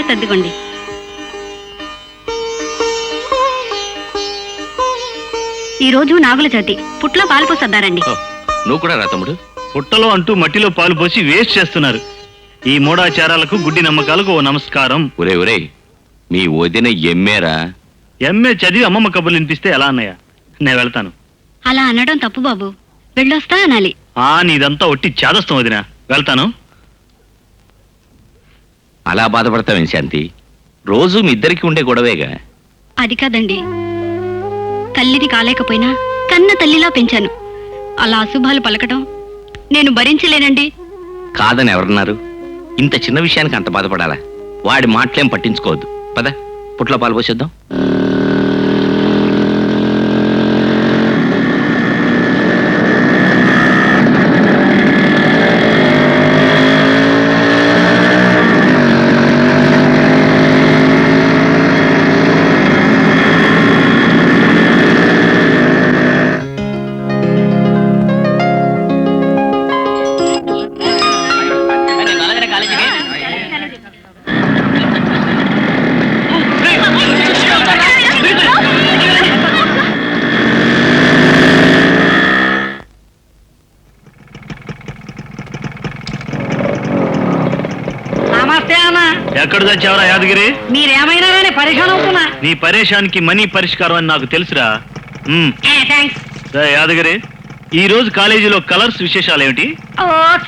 సర్దుకోండి. ఈ రోజు నాగుల చవితి, పుట్లో పాలు పోసొద్దారండి. నువ్వు కూడా రా తమ్ముడు. పుట్టలో అంటూ మట్టిలో పాలు పోసి వేస్ట్ చేస్తున్నారు. ఈ మూఢాచారాలకు గుడ్డి నమ్మకాలకు ఓ నమస్కారం. ఒరే మీ వదిన ఎమ్మేరా? ఎంఏ చదివి అమ్మమ్మ కబుర్లు వినిపిస్తే ఎలా అన్నయ్య? నేను వెళ్తాను. అలా అనడం తప్పు బాబు, వెళ్ళొస్తా అనాలి. నీదంతా ఒట్టి చేదస్తాం వదినా, వెళ్తాను. అలా బాధపడతావేం శాంతి? రోజు మీ ఇద్దరికి ఉండే గొడవేగా. అది కాదండి, తల్లిని కాలేకపోయినా కన్న తల్లిలా పెంచాను. అలా అశుభాలు పలకటం నేను భరించలేనండి. కాదని ఎవరన్నారు? ఇంత చిన్న విషయానికి అంత బాధపడాలా? వాడి మాటలేం పట్టించుకోవద్దు. పద, పుట్లో పాలు పోసేద్దాం. ఎక్కడ తెచ్చావరా యాదగిరి? మీరేమైనా పరిశాన్ అవుతున్నా. నీ పరేషానికి మనీ పరిష్కారం అని నాకు తెలుసురా. యాదగిరి, ఈ రోజు కాలేజీలో కలర్స్ విశేషాలు ఏమిటి?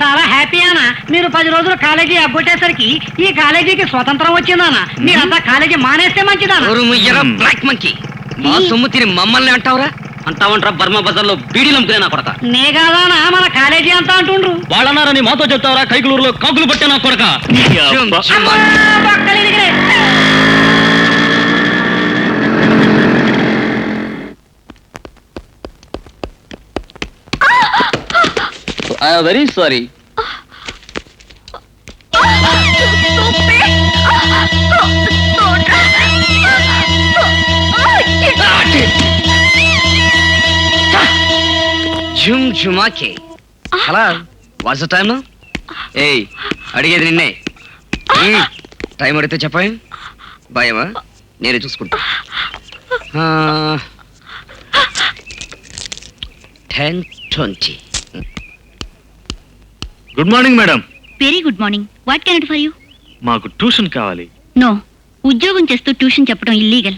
చాలా హ్యాపీ అన్న. మీరు 10 రోజులు కాలేజీ అబ్బొట్టేసరికి ఈ కాలేజీకి స్వతంత్రం వచ్చిందన్న. మీరంతా కాలేజీ మానేస్తే మంచిదన్న. బ్లాక్ మంకీ, మా సొమ్ము తిని మమ్మల్ని అంటావురా? అంటావంటారా? బర్మా బజార్ లో బీడీలు అమ్ముకునే నా కొడక. నే కాదానా మన కాలేజీ అంతా అంటుండ్రు. వాళ్ళన్నారని మాతో చెప్తావరా? కైకులూరులో కాకులు పట్టే నా కొడక. Very sorry. Hello, what's the time? ఏయ్, అడిగేది నిన్నే. టైం అడిగితే చెప్పాయి. భయమా? నేనే చూసుకుంటా. 10:20. Good morning madam. Very good morning. What can I do for you? మాకు ట్యూషన్ కావాలి. నో, ఉద్యోగం చేస్తూ ట్యూషన్ చెప్పడం ఇల్లీగల్.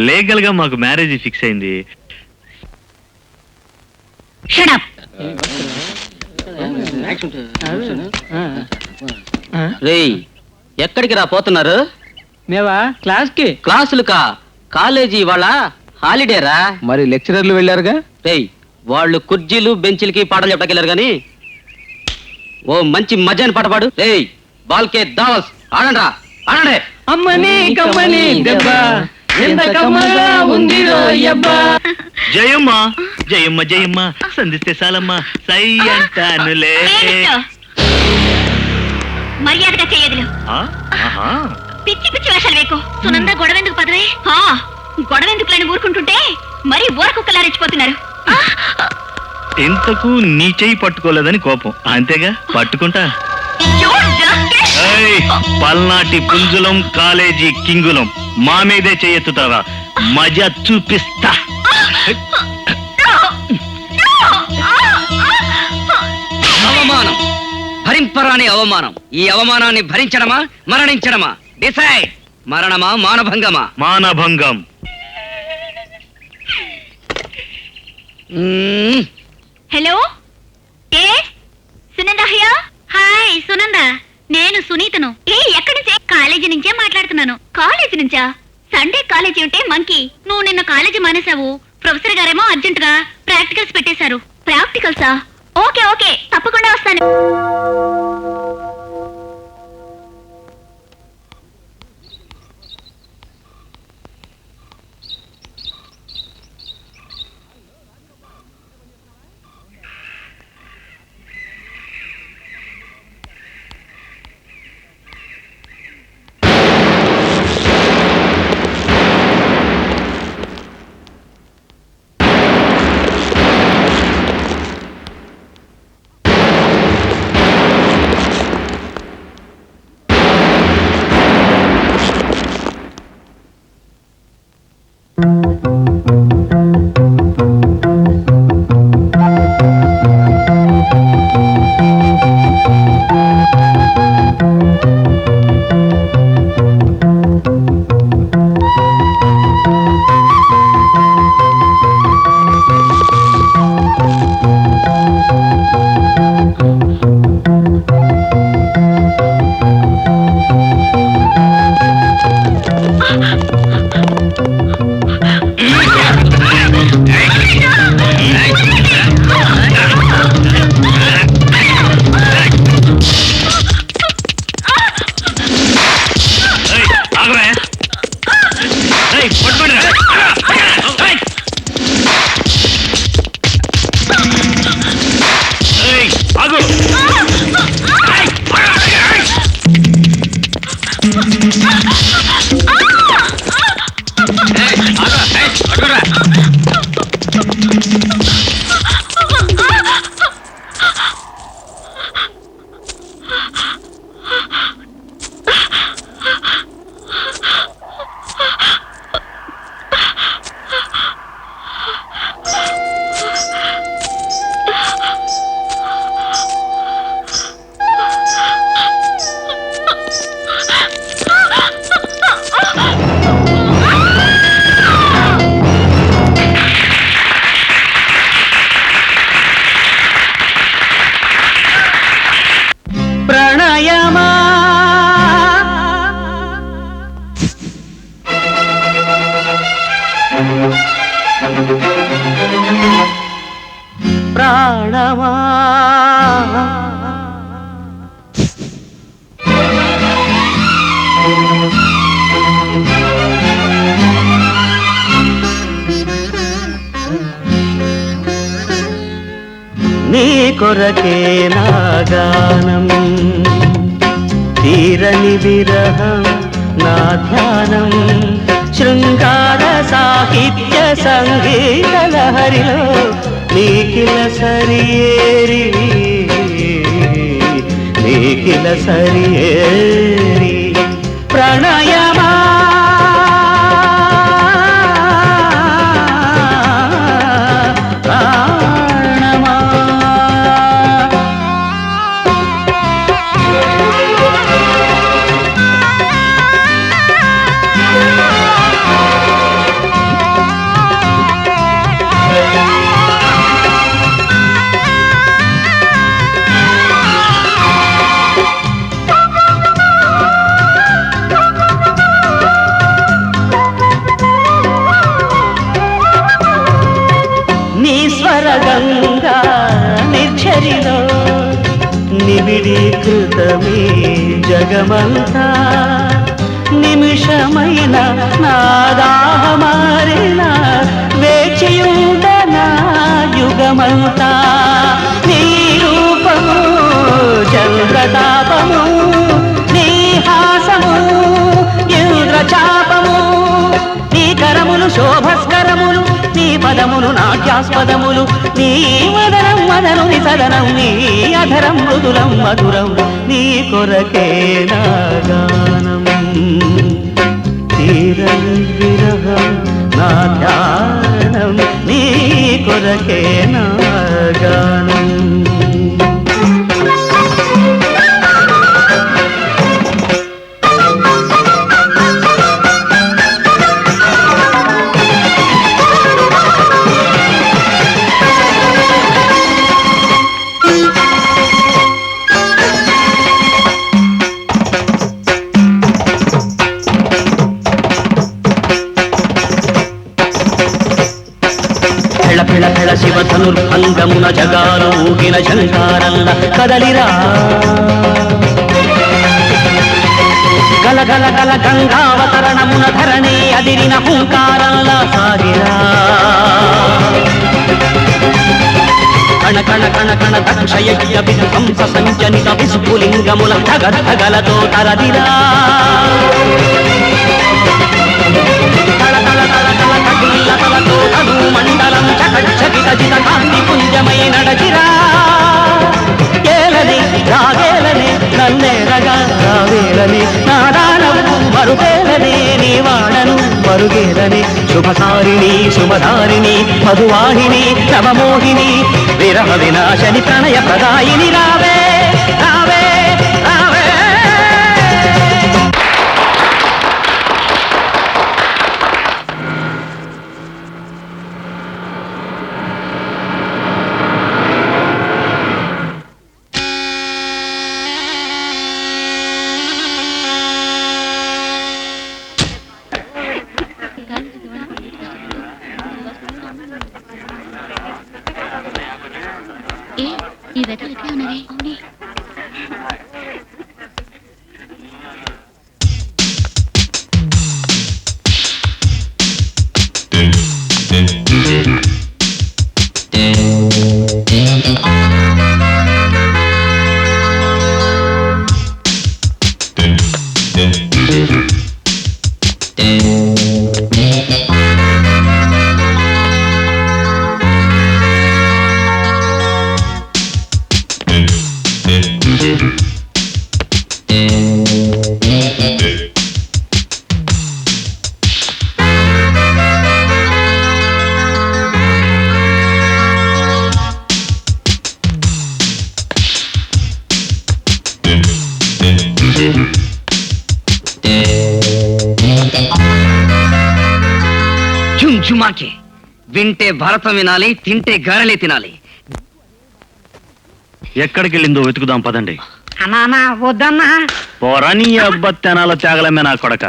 లీగల్ గా మాకు మ్యారేజ్ ఫిక్స్ అయింది. Shut up. రేయ్, ఎక్కడికి రా పోతున్నారు? మేవా క్లాస్ కి. క్లాసులుకా? కాలేజీ వాళ్ళ హాలిడేరా? మరి లెక్చరర్లు వెళ్ళారుగా. రేయ్, వాళ్ళు కుర్జీలు బెంచీలకి పాటలు చెప్పకెళ్ళారు గాని ఓ మంచి మజాని పాట పాడు. రేయ్, బాల్కే దావస్ ఆడండి రా, ఆడండి. అమ్మని కమ్మని దెబ్బ ఎంత కమ్మగా ఉంది రోయబ్బా. జయమ్మ జయమ్మ జయమ్మ సంధిస్తే సాలమ్మ సై అంటానులే. మర్యాదగా చేయదులు. పిచ్చి పిచ్చి వేషాలు వేకు. సునంద గొడవెందుకు పదవే? గొడవెందుకు లేని ఊరుకుంటుంటే మరి ఊరకుక్కలారెచ్చిపోతున్నారు. ఇంతకు నీ చెయ్యి పట్టుకోలేదని కోపం, అంతేగా? పట్టుకుంటా. పల్నాటి పుంజులం, కాలేజీ కింగులం, మా మీదే చెయ్యెత్తుతావా? మజా చూపిస్తా. అవమానం, భరింపరాని అవమానం. ఈ అవమానాన్ని భరించడమా మరణించడమా? డిసైడ్. మరణమా మానభంగమా? మానభంగం. హలో, ఏ సునంద హియా? హాయ్ సునంద, నేను సునీతను. ఎక్కడి నుంచే? కాలేజీ నుంచే మాట్లాడుతున్నాను. కాలేజీ నుంచా? సండే కాలేజీ ఉంటే మంకీ, నువ్వు నిన్న కాలేజీ మానేశావు. ప్రొఫెసర్ గారేమో అర్జెంట్ గా ప్రాక్టికల్స్ పెట్టేశారు. ప్రాక్టికల్సా? ఓకే ఓకే, తప్పకుండా వస్తాను. ప్రాణమా నీ కొరకే నా గానం తీరని విరహం నా ధ్యానం శృంగార సాహిత్య సంగీత లహరిలో నీకిల సరియేరి నీకిల సరియేరి ప్రణయమా గంగా నిర్ఝరిలో నిబిడీకృతమే జగమంతా నిమిషమైన నాదాహమారిన వేచియుండనా యుగమంతా నీ రూపము చంద్రతాపము నీ హాసము ఇంద్రచాపము నీ కరములు శోభస్కరములు నీ పదములు నాట్యాస్పదములు నీ వదనం మదనుని సదనం నీ అధరం మృదులం మధురం నీ కొరకే నా గానం తీరని విరహం నా ధ్యానం నీ కొరకే నా గానం శివధనుర్భంగమున జగాలు ఊగిన జంకారల్ల కదలిరా గలగల గల గంగావతరణమున ధరణి అదిరిన హుంకారల్ల సాగిరా కణ కణ కణ కణ దక్షయజ్ఞ విధ్వంస సంజనిత విస్ఫులింగముల ధగధగలతో తరదిరా మండలం చకచకిత జిత కాంతి పుంజమై నడచిరా ఏలని రాగేలని నన్నేరగా రావేలని నాదానవు మరుగేలని నీ వాడను మరుగేలని శుభసారిణి శుభధారిణి మధువాహిని నవమోహిని విరహ వినాశని ప్రణయ ప్రదాయిని రావే రావే రావే. ఈ వెతలు ఎట్లా ఉన్నది అవునే చుంచుమాకే వింటే భారతం వినాలి తింటే గారెలే తినాలి. ఎక్కడికి వెళ్ళిందో వెతుకుదాం పదండి. అన్నా వద్దన్నా పోరా నీ అబ్బత్తనాల త్యాగలమే నా కొడక.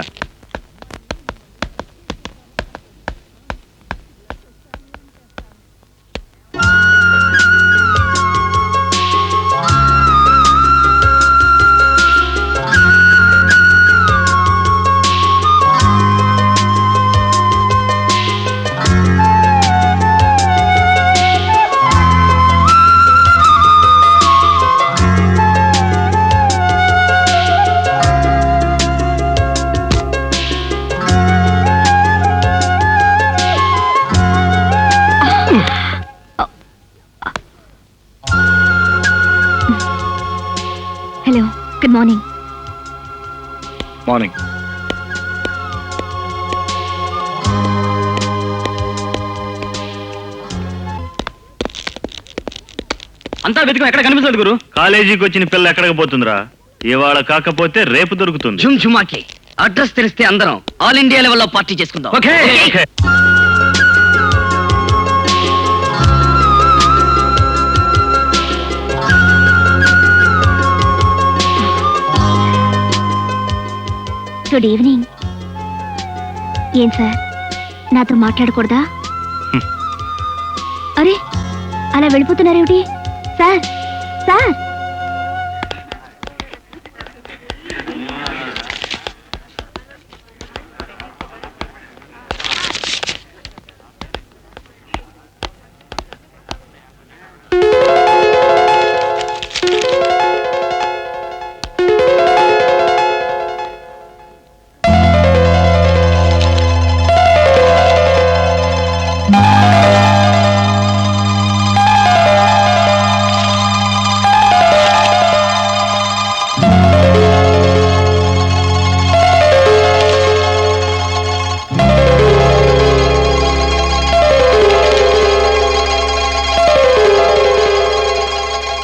Good morning. మార్నింగ్. అంతా వెతుకు ఎక్కడ కనిపించదు గురు. కాలేజీకి వచ్చిన పిల్ల ఎక్కడికి పోతుందిరా? ఇవాళ కాకపోతే రేపు దొరుకుతుంది. జుమ్ జుమాకి అడ్రస్ తెలిస్తే అందరం ఆల్ ఇండియా లెవెల్లో పార్టీ చేసుకుందాం. ఓకే. Good evening. ఏం సార్, నాతో మాట్లాడకూడదా? అరే, అలా వెళ్ళిపోతున్నారేమిటి సార్? Sir,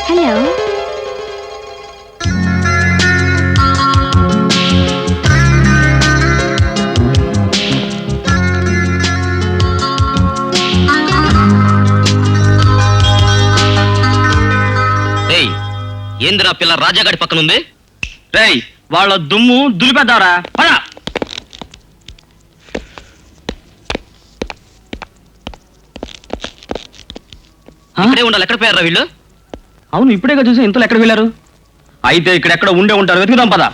hello. రేయ్, ఏందిరా పిల్ల రాజాగాడి పక్కన ఉంది? రేయ్, వాళ్ళ దుమ్ము దులిపేద్దారా? పద. ఇక్కడే ఉండాలి. ఎక్కడ పోయారా వీళ్ళు? అవును, ఇప్పుడేగా చూసి ఇంతలో ఎక్కడ వెళ్ళారు? అయితే ఇక్కడెక్కడ ఉండే ఉంటారు, వెతుకుదాం పద.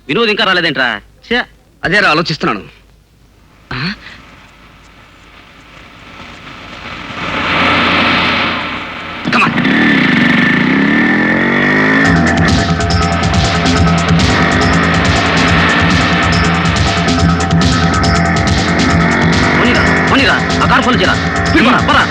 వినోద్ ఇంకా రాలేదేంట్రా? అదే ఆలోచిస్తున్నాను. ఆ కార్ ఫోన్ చేయరా? పరా.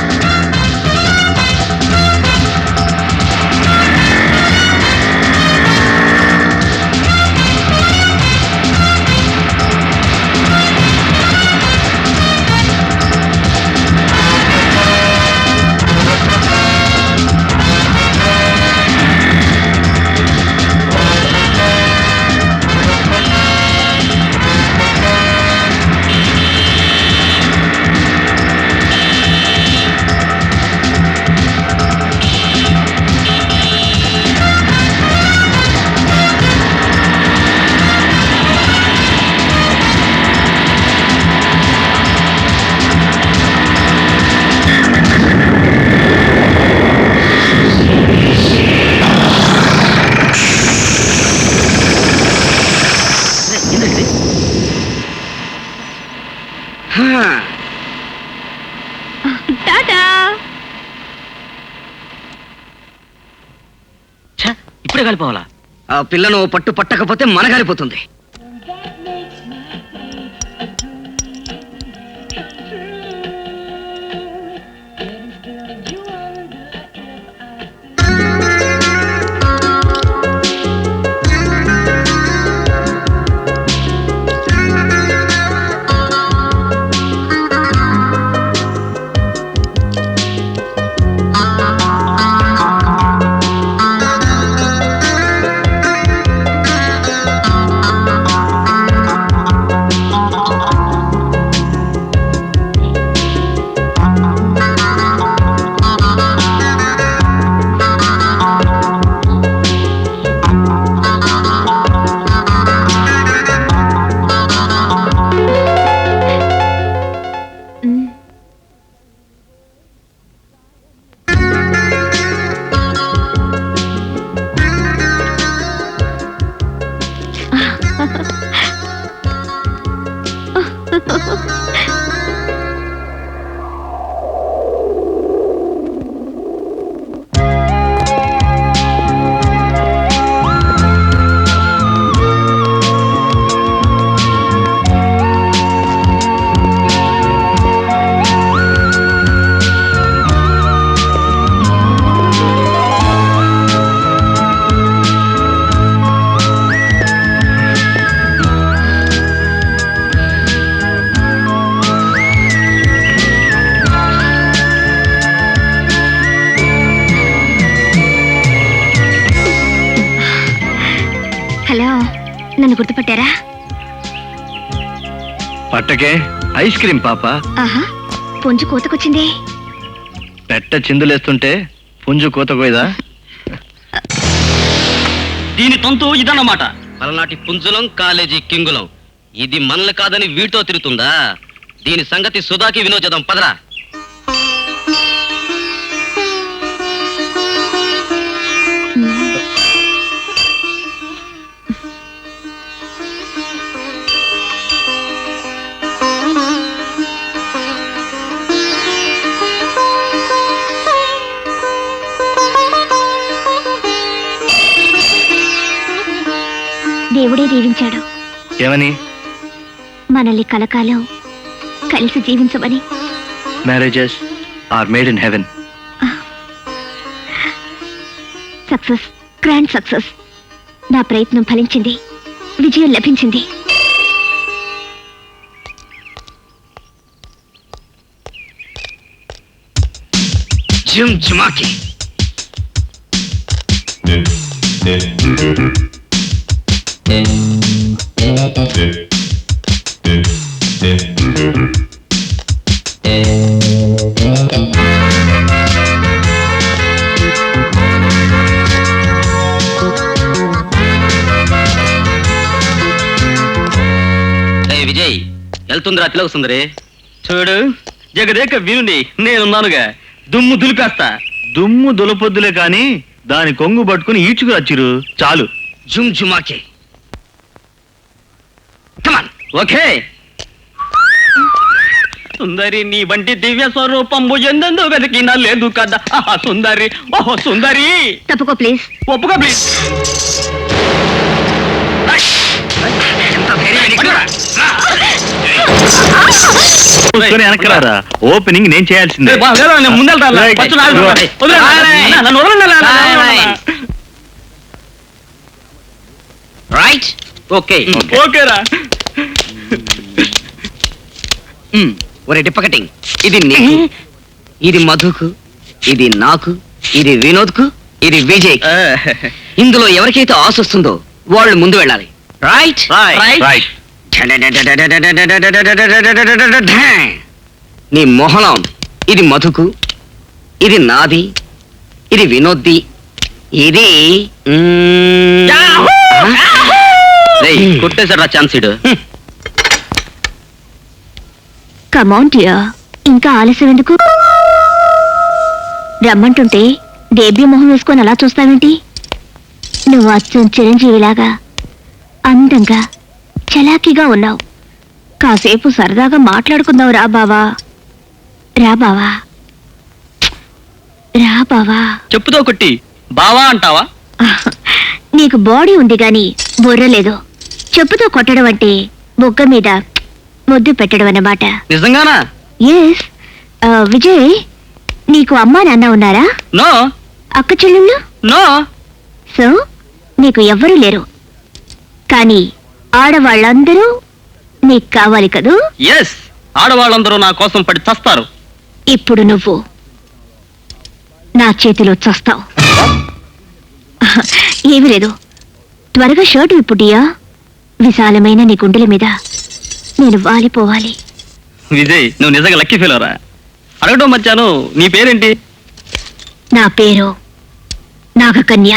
టాటా. ఇప్పుడే కలిపోవాలా? ఆ పిల్లను పట్టు పట్టకపోతే మనగారిపోతుంది. హలో, నన్ను గుర్తుపట్టారా? పట్టకే ఐస్ క్రీమ్ పాప. ఆహా, పుంజు కోతకొచ్చింది. పెట్ట చిందులేస్తుంటే పుంజు కోతకోయదా? దీని తంతు ఇదన్నమాట. పలనాటి పుంజులం, కాలేజీ కింగులం. ఇది మనల్ని కాదని వీటితో తిరుగుతుందా? దీని సంగతి సుధాకి వినోచేద్దాం, పదరా. దేవుడే దీవించాడు. ఏమని? మనల్ని కలకాలం కలిసి జీవించమని. Marriages are made in heaven. Success, grand success. నా ప్రయత్నం ఫలించింది, విజయం లభించింది. జిమ్ జిమాకి. విజయ్, వెళ్తుందిరా తిలక సుందరి. చూడు, జగదేక వీరుని నేనున్నానుగా, దుమ్ము దులిపేస్తా. దుమ్ము దులపొద్దులే కాని దాని కొంగు పట్టుకుని ఈడ్చుకురచ్చిరు చాలు. జుమ్ జుమాకి. కమాన్. ఓకే. సుందరి, నీ వంటి దివ్య స్వరూపంబు ఎందెందు వెతికినా లేదు కదా. ఆహా సుందరి, ఓహో సుందరి. తప్పుకో ప్లీజ్. ఒప్పుకో ప్లీజ్. వెనకరారా, ఓపెనింగ్ నేను చేయాల్సిందే. రైట్. ఓకే ఓకేరా. ఒరే డిప్పకటింగ్, ఇది నీకు, ఇది మధుకు, ఇది నాకు, ఇది వినోద్కు, ఇది విజయ్. ఇందులో ఎవరికైతే ఆశ వస్తుందో వాళ్ళు ముందు వెళ్ళాలి. Right right. నీ మొహలం. ఇది మధుకు, ఇది నాది, ఇది వినోద్ది, ఇది కొట్టేశారా ఛాన్స్ ఇడు. కమాన్ డియర్, ఇంకా ఆలస్యం ఎందుకు? రమ్మంటుంటే డేబ్యూ మొహం వేసుకొని అలా చూస్తావేంటి? నువ్వు అచ్చం చిరంజీవిలాగా అందంగా చలాకీగా ఉన్నావు. కాసేపు సరదాగా మాట్లాడుకుందాం రా బావా. రా బావా. రా బావా. చెప్పుతో కొట్టి బావా అంటావా? నీకు బాడీ ఉంది గాని బుర్ర లేదు. చెప్పుతో కొట్టడం అంటే బొగ్గ మీద ముద్దు పెట్టడం అన్నమాట. నిజంగానా? ఎస్. విజయ్, నీకు అమ్మా నాన్న ఉన్నారా? నో అక్క చెల్లెళ్ళు? నో. సో నీకు ఎవ్వరూ లేరు. కానీ ఆడవాళ్ళందరూ నీకు కావాలి కదూ. ఎస్, ఆడవాళ్ళందరూ నా కోసం పడి చస్తారు. ఇప్పుడు నువ్వు నా చేతిలో చస్తావు. ఏమీ లేదు, త్వరగా షర్టు విప్పుటియా. విశాలమైన నీ గుండెల మీద నేను వాలిపోవాలి. విజయ్, నువ్వు నిజంగా లక్కీ ఫీలరా. అడగడం మర్చాను, నీ పేరేంటి? నా పేరు నాగకన్య.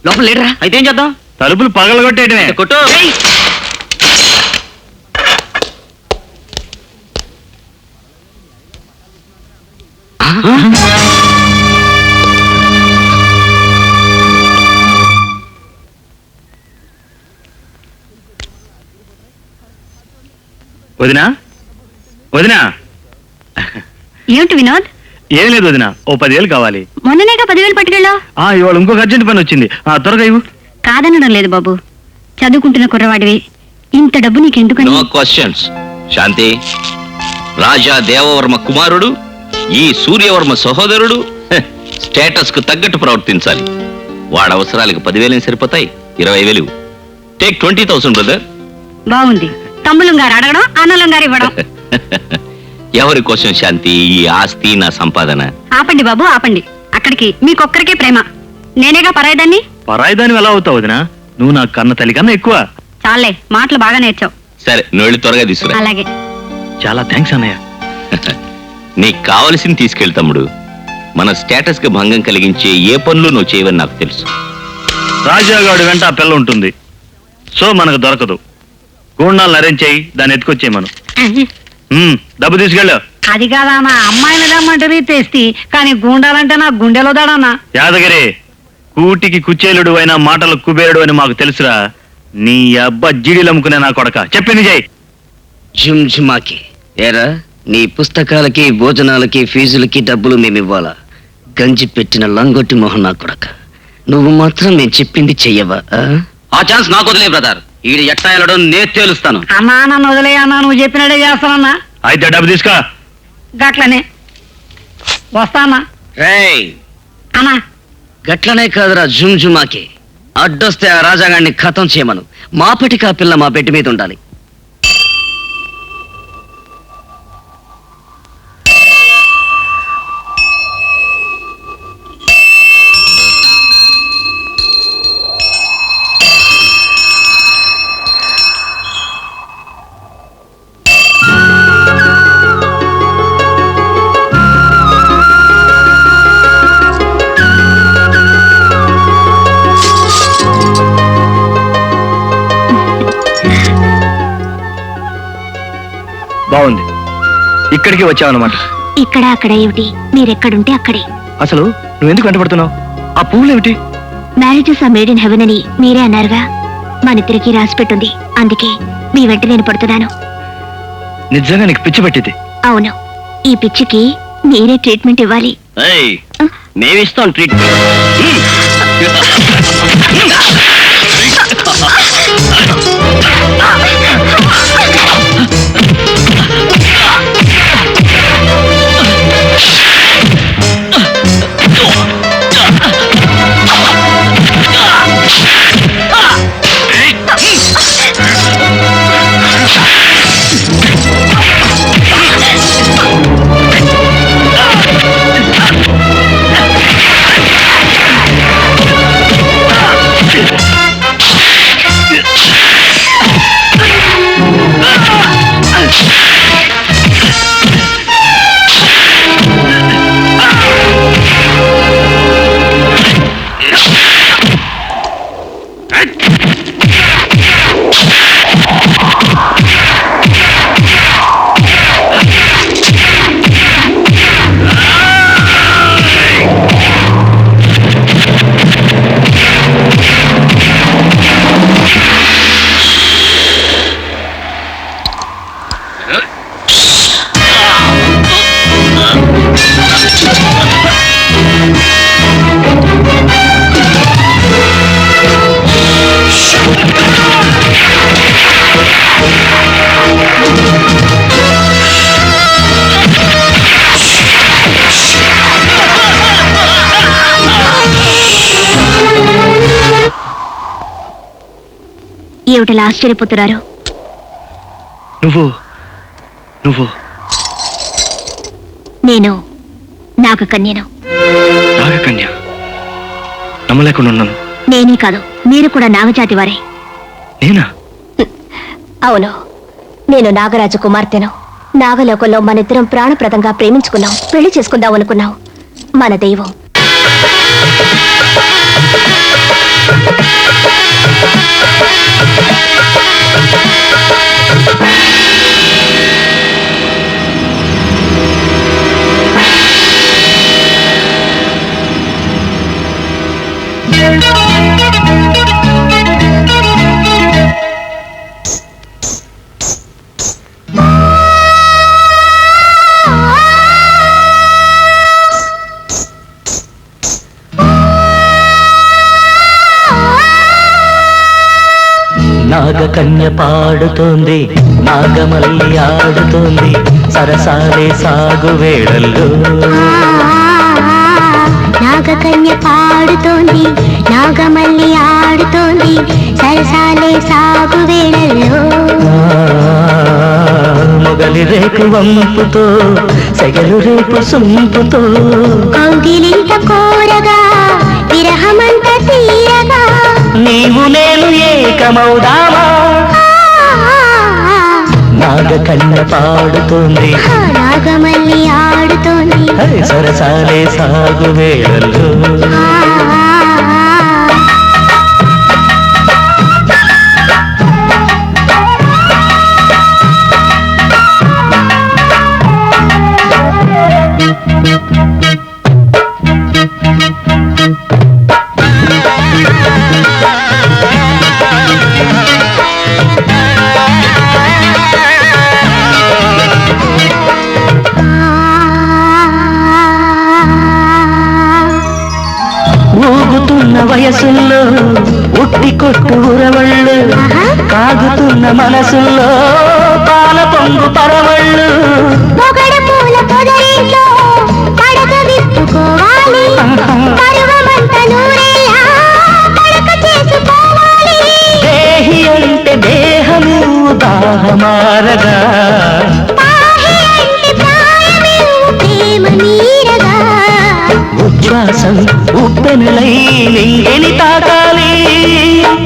లోపల లేడరా? అయితే ఏం చేద్దాం? తలుపులు పగలగొట్టేయడమే. కొట్టు. వదినా, వదినా. ఏమిటి వినోద్? ఏం లేదు వదినా, ఓ 10,000 కావాలి. మొన్ననేగా 10,000 పట్టుకెళ్ళా. ఇవాళ ఇంకొక అర్జెంట్ పని వచ్చింది. త్వరగా ఇవ్వు. కాదనడం లేదు బాబు, చదువుకుంటున్న కుర్రవాడివి, ఇంత డబ్బు నీకెందుకని? No questions. శాంతి, రాజా దేవవర్మ కుమారుడు, ఈ సూర్యవర్మ సహోదరుడు. స్టేటస్ కు తగ్గట్టు ప్రవర్తించాలి. వాడి అవసరాలకు 10,000 సరిపోతాయి. 20,000 టేక్ 20,000 బ్రదర్. బాగుంది. తమ్ములం గారు అడగడం, అన్నలం గారు ఇవ్వడం. ఎవరి కోసం శాంతి ఈ ఆస్తి, నా సంపాదన? ఆపండి బాబు, ఆపండి. అక్కడికి మీకొక్కరికే ప్రేమ, నేనేగా పరాయిదాన్ని. పరాయిదాని ఎలా అవుతావు వదినా? నువ్వు నా కన్న తల్లి కన్నా ఎక్కువ. చాలే, మాటలు బాగా నేర్చావు. సరే, నువ్వు వెళ్ళి త్వరగా తీసుకురా. అలాగే. చాలా థ్యాంక్స్ అన్నయ్య. నీకు కావలసింది తీసుకెళ్ళి తమ్ముడు. మన స్టేటస్ కి భంగం కలిగించే ఏ పనులు నువ్వు చేయవని నాకు తెలుసు. రాజాగాడు వెంట ఆ పిల్ల ఉంటుంది, సో మనకు దొరకదు. గూండాలను అరేంజ్ చేయి, దాన్ని ఎత్తుకొచ్చేయమను. డబ్బు తీసుకెళ్ళు. అది కాదన్నా, అమ్మాయిని రమ్మంటే తెస్తి, కానీ గుండాలంటే నా గుండెలో దాడన్నా. యాదగిరి, కూటికి కుచేలుడు అయినా మాటలు కుబేరుడు అని మాకు తెలుసురా. నీ అబ్బ జీడీలమ్ముకునే నా కొడక, చెప్పింది చేయి. జుమ్జుమాకి ఏరా, నీ పుస్తకాలకి భోజనాలకి ఫీజులకి డబ్బులు మేమివ్వాలా? గంజి పెట్టిన లంగొట్టి మొహం నా కొడక, నువ్వు మాత్రం నేను చెప్పింది చెయ్యవా? ఆ ఛాన్స్ నాకు వదిలే బ్రదర్. ఈడు ఎట్టా వెళ్ళడం నేను తేలుస్తాను. అన్నా నన్ను వదిలే అన్నా, నువ్వు చెప్పినట్టే చేస్తానన్నా. అయితే డబ్బు తీసుకో. గట్లనే వస్తానా రేయ్, అన్నా. గట్లనే కాదురా జుమ్జుమాకి, అడ్డొస్తే ఆ రాజాగాడిని ఖతం చేయమను. మాపటికి ఆ పిల్ల మా బెడ్ మీద ఉండాలి. బాగుంది. ఇక్కడికి వచ్చావన్నమాట. ఇక్కడ అక్కడ ఏమిటి, మీరెక్కడుంటే అక్కడే. అసలు నువ్వెందుకు వెంటబడుతున్నావు? ఆ పువ్వులు ఏమిటి? Marriages are made in heaven అని మీరే అన్నారుగా, మనిద్దరికి రాసి పెట్టుంది. అందుకే మీ వెంట నేను పడుతున్నాను. నిజంగా నీకు పిచ్చి పట్టింది. అవును, ఈ పిచ్చికి మీరే ట్రీట్మెంట్ ఇవ్వాలి. మేమిస్తాం ట్రీట్మెంట్. ఏమిటలా ఆశ్చర్యపోతున్నారు? నువ్వు నేను నాగకన్యను. నాగకన్య? నమ్మలేకుండా ఉన్నాను. నేనే కాదు, మీరు కూడా నాగజాతి వారే. నేనా? అవును, నేను నాగరాజు కుమార్తెను. నాగలోకంలో మనిద్దరం ప్రాణప్రదంగా ప్రేమించుకున్నాం, పెళ్లి చేసుకుందాం అనుకున్నాం. మన దైవం నాగకన్య పాడుతోంది, నాగమల్లి ఆడుతోంది, సరసాలే సాగు వేళల్లో. నాగకన్య పాడుతోంది, నాగమల్లి ఆడుతోంది, సరసాలే సాగు వేళల్లో. మొగలి రేకు వంపుతో, సెగలు రేపు సొంపుతో, కౌగిలింత కోరగా విరహమంత తీరగా, నీవు నేను ఏకమౌదామా. నాగకన్య పాడుతోంది, నాగమల్లి ఆడుతోంది, సరసాలే సాగు వేళల్లో. ఊగుతున్న వయసుల్లో ఉట్టి కొట్టు ఉరవళ్ళు, కాగుతున్న మనసుల్లో పాల పొంగు పరవళ్ళు. పొగడ పూల పొదరింట్లో పడక విప్పుకోవాలి, పరువమంత నూరేలా పడక చేసుకోవాలి. దేహి అంటే దేహము దాహమారగా, పాహి అంటే ప్రాయమే ప్రేమ నీరగా, ఉచ్ఛ్వాసం ఉప్పెనలై నింగిని తాకాలి,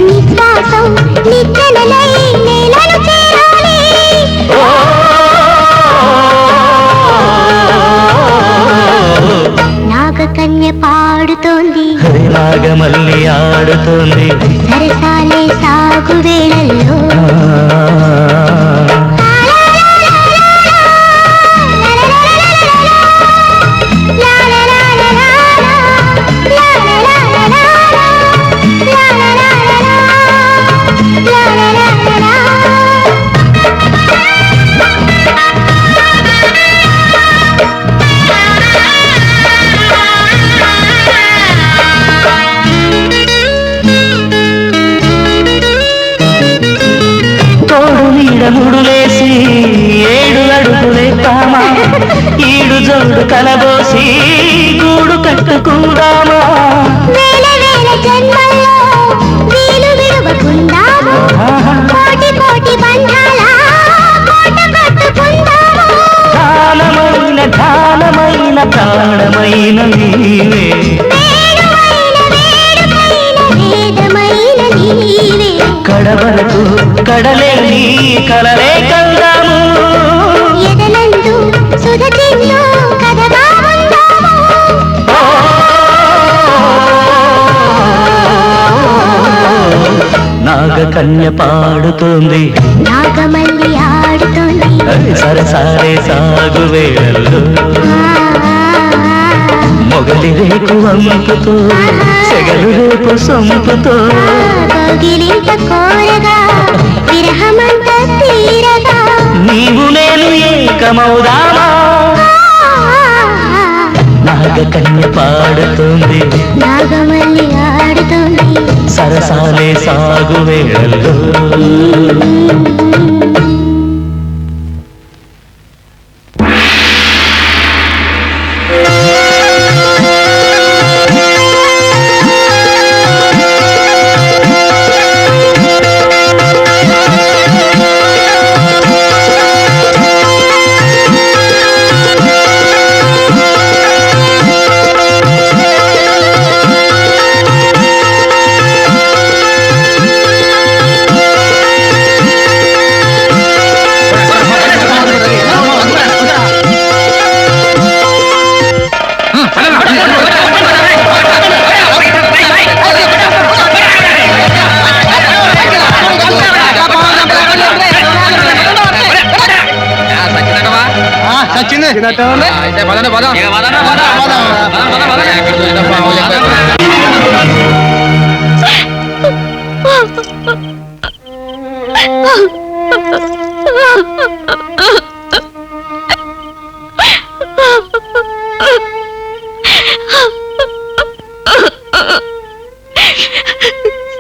నిశ్వాసం నిచ్చెనలై నేలను చేరాలి. నాగకన్య పాడుతోంది, నాగమల్లి ఆడుతోంది, సరసాలే సాగు వేళల్లో. ముడులేసి 7 అడుగులేద్దామా ఈడు జోడు కలబోసి గూడు కట్టుకుందామా వేల వేల జన్మల్లో వీలు విడువకుందాము కోటి కోటి బంధాల కోట కట్టుకుందాము ధానమైన ధానమైన ప్రాణమైన నీవే వేదమైన నీవే కడవరకు కడలేని కలలే కందాము ఎదలందు సుధతిందు కథగా ఉందాము నాగకన్య పాడుతుంది నాగమల్లి ఆడుతోంది సరసారే సాగు వేళల్లో మొగలి రేపు వంపుతో సెగలు రేపు సొంపుతో కోగిలింత కోరగా విరహమంత తీరగా నీవు నేను ఏకమౌదామా నాగకన్య పాడుతుంది నాగమల్లి ఆడుతోంది సరసాలే సాగు వేళల్లో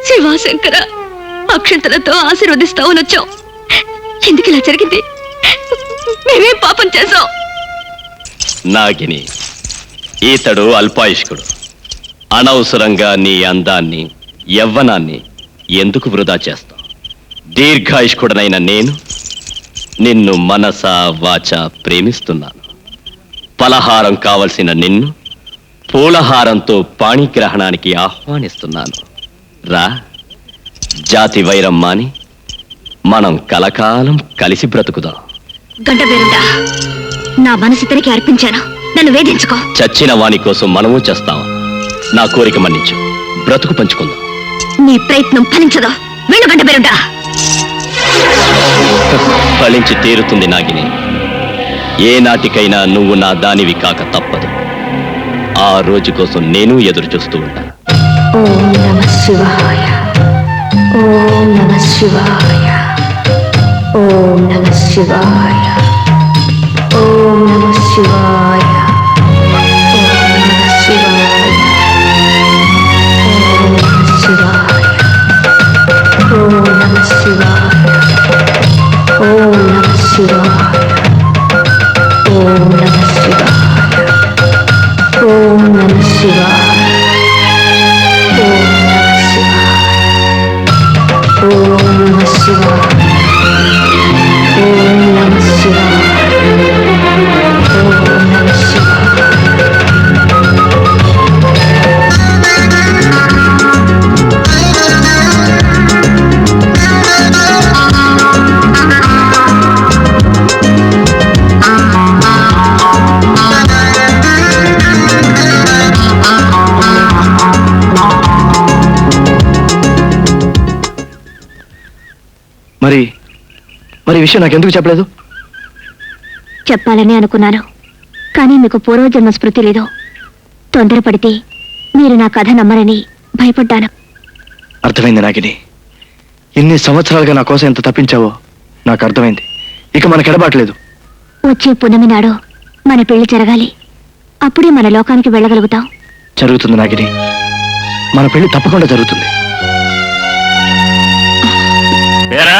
శివాశంకర అక్షంతలతో ఆశీర్వదిస్తామని వచ్చాం ఎందుకు ఇలా జరిగింది మేమేం పాపం చేశాం నాగిని ఈతడు అల్పాయుష్కుడు అనవసరంగా నీ అందాన్ని యవ్వనాన్ని ఎందుకు వృధా చేస్తాం దీర్ఘాయుష్కుడనైన నేను నిన్ను మనస వాచ ప్రేమిస్తున్నాను పలహారం కావలసిన నిన్ను పూలహారంతో పాణిగ్రహణానికి ఆహ్వానిస్తున్నాను రా జాతి వైరం మాని మనం కలకాలం కలిసి బ్రతుకుదాం గంట పేరుండా నా మనసు తిరిగి అర్పించాను నన్ను వేధించుకో చచ్చిన వాని కోసం మనము చేస్తాం నా కోరిక మన్నించు బ్రతుకు పంచుకుందాం నీ ప్రయత్నం ఫలించదు వెళ్ళు గంట పేరుండా ఫలించి తీరుతుంది నాగిని ఏ నాటికైనా నువ్వు నా దానివి కాక తప్పదు ఆ రోజు కోసం నేను ఎదురు చూస్తూ ఉంటా ఓం నమః శివాయ ఓం నమః శివాయ ఓం నమః శివాయ ఓం నమః శివాయ ఓం నమః శివాయ ఓం నమః శివాయ ఓం నమః శివాయ ఓం నమః శివాయ ఓం నమః శివాయ ఓం నమః శివాయ ఓం నమః శివాయ ఓం నమః శివాయ మరి విషయం నాకెందుకు చెప్పలేదు? చెప్పాలని అనుకున్నాను కానీ మీకు పూర్వజన్మ స్మృతి లేదు తొందరపడితే మీరు నా కథ నమ్మరని భయపడ్డాను అర్థమైంది నాగిని. ఇన్ని సంవత్సరాలుగా నా కోసం ఎంత తప్పించావో నాకు అర్థమైంది. ఇక మనకు ఎడబాట్లేదు. వచ్చే పున్నమి నాడు మన పెళ్లి జరగాలి అప్పుడే మన లోకానికి వెళ్ళగలుగుతాం జరుగుతుంది నాగిని. మన పెళ్లి తప్పకుండా జరుగుతుంది. ఏరా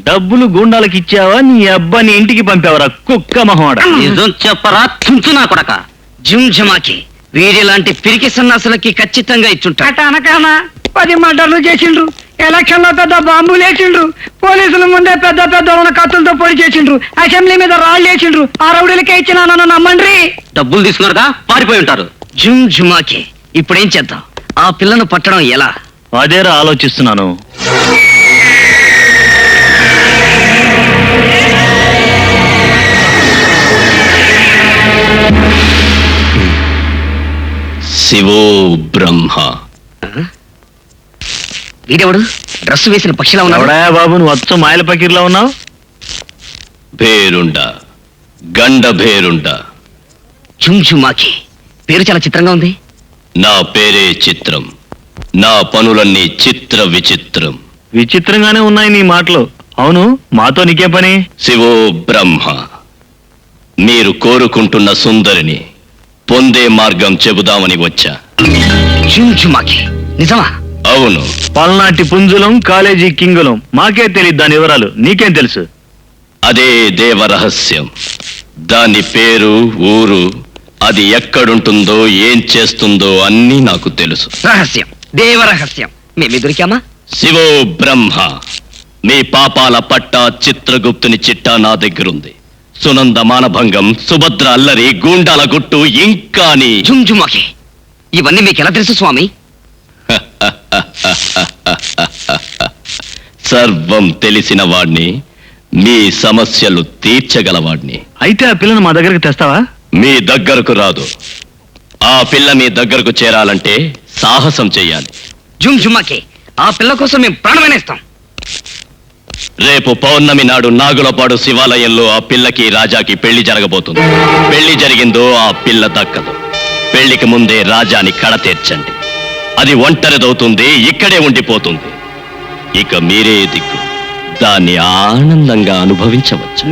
డబ్బులు గూండాలకు ఇచ్చావా నీ అబ్బాని ఇంటికి పంపావరా కుక్క మొహోడ నిజం చెప్పరా తుంచు నా కొడక. జుంజమాకి వీరిలాంటి పిరికి సన్నాసులకి ఖచ్చితంగా ఇచ్చుంటా. అట అనకానా 10 మర్డర్లు చేసిండ్రు, ఎలక్షన్ లో పెద్ద బాంబులు వేసిండ్రు, పోలీసుల ముందే పెద్ద పెద్ద ఉన్న కత్తులతో పొడి చేసిండ్రు, అసెంబ్లీ మీద రాళ్ళు వేసిండ్రు. ఆ రౌడీలకే ఇచ్చినా నన్ను నమ్మండ్రి. డబ్బులు తీసుకున్నారుగా పారిపోయి ఉంటారు. జుంజుమాకి ఇప్పుడేం చేద్దాం? ఆ పిల్లను పట్టడం ఎలా? అదేరా ఆలోచిస్తున్నాను. శివో బ్రహ్మ. వీడెవడు డ్రెస్ వేసిన పక్షిలా ఉన్నాడు? ఎవడా బాబు నువ్వు అచ్చం మాయల పకీర్లా ఉన్నావు? భేరుండ, గండ భేరుండ. జుంజుమాకి పేరు చాలా చిత్రంగా ఉంది. నా పేరే చిత్రం, నా పనులన్నీ చిత్ర విచిత్రం. విచిత్రంగానే ఉన్నాయి నీ మాటలు. అవును, మాతో నీకే పని? శివో బ్రహ్మ, మీరు కోరుకుంటున్న సుందరిని పొందే మార్గం చెబుదామని వచ్చా. జుంజుమాకి నిజమా? అవును. పల్నాటి పుంజులం, కాలేజీ కింగులం. మాకే తెలియదు దాని వివరాలు, నీకేం తెలుసు? అదే దేవరహస్యం. దాని పేరు, ఊరు, అది ఎక్కడుంటుందో, ఏం చేస్తుందో అన్నీ నాకు తెలుసు. రహస్యం, దేవరహస్యం. మేమే దొరికామా? శివో బ్రహ్మ, మీ పాపాల పట్ట చిత్రగుప్తుని చిట్టా నా దగ్గరుంది. సునంద మానభంగం, సుభద్ర అల్లరి, గూండాల గుట్టు, ఇంకా జుంజుమాకి ఇవన్నీ మీకు ఎలా తెలుసు స్వామి? సర్వం తెలిసిన వాణ్ణి, మీ సమస్యలు తీర్చగలవాణ్ణి. అయితే ఆ పిల్లను మా దగ్గరికి తెస్తావా? మీ దగ్గరకు రాదు. ఆ పిల్ల మీ దగ్గరకు చేరాలంటే సాహసం చెయ్యాలి. జుంజుమాకి ఆ పిల్ల కోసం మేము ప్రాణమనేస్తాం. రేపు పౌర్ణమి నాడు నాగులపాడు శివాలయంలో ఆ పిల్లకి రాజాకి పెళ్లి జరగబోతుంది. పెళ్లి జరిగిందో ఆ పిల్ల దక్కదు. పెళ్లికి ముందే రాజాని కడ తీర్చండి. అది ఒంటరిదవుతుంది, ఇక్కడే ఉండిపోతుంది. ఇక మీరే దిక్కు, దాన్ని ఆనందంగా అనుభవించవచ్చు.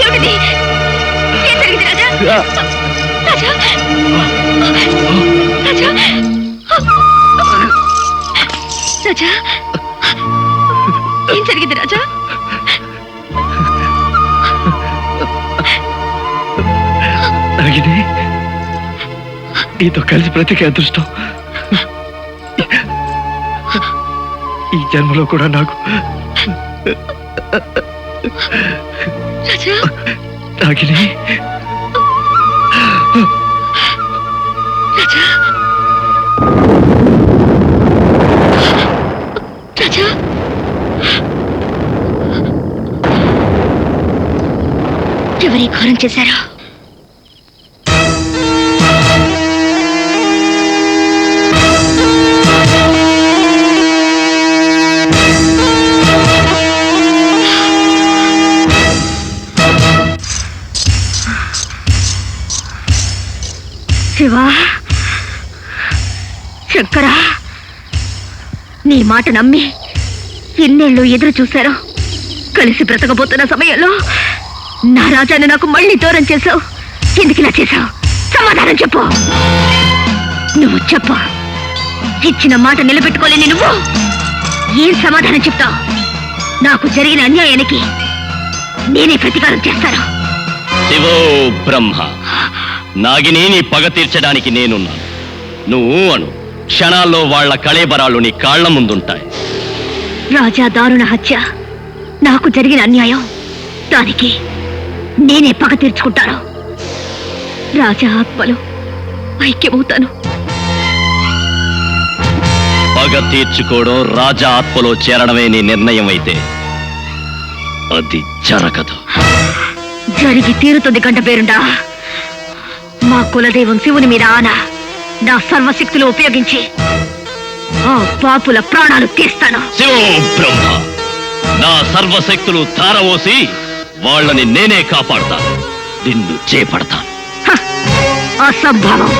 ఏమిటిది? ఏం జరిగింది రాజా? రాజా రాజా రాజా ఏం జరిగింది రాజా? నాగిని నీతో కలిసి బ్రతికే అదృష్టం ఈ జన్మలో కూడా నాకు రాజా నాగిని రాజా రాజా ఎవరి ఘోరం చేశారు? శివా, శంకరా, నీ మాట నమ్మి ఎన్నేళ్ళు ఎదురు చూశారు. కలిసి బ్రతకబోతున్న సమయంలో నా రాజాను నాకు మళ్ళీ దూరం చేశావు. ఎందుకు ఇలా చేశావు? సమాధానం చెప్పు. నువ్వు చెప్పు. ఇచ్చిన మాట నిలబెట్టుకోలేని నువ్వు ఏం సమాధానం చెప్తావు? నాకు జరిగిన అన్యాయానికి నేనే ప్రతీకారం చేస్తాను. శివో బ్రహ్మ, నాగిని నీ పగ తీర్చడానికి నేనున్నాను. నువ్వు అను, క్షణాల్లో వాళ్ల కళేబరాలు నీ కాళ్ల ముందుంటాయి. రాజా దారుణ హత్య నాకు జరిగిన అన్యాయం. దానికి నేనే పగ తీర్చుకుంటాను. రాజా ఆత్మలో ఐక్యమవుతాను. పగ తీర్చుకోవడం, రాజా ఆత్మలో చేరడమే నీ నిర్ణయం అయితే అది జరగదు. జరిగి తీరుతుంది గంట పేరుండా. మా కులదైవం శివుని మీద ఆన నా సర్వశక్తులు ఉపయోగించి ఆ పాపుల ప్రాణాలు తీస్తాను. శివో బ్రహ్మ, నా సర్వశక్తులు ధారవోసి వాళ్ళని నేనే కాపాడతాను. నిన్ను చేపడతాను. అసంభవం.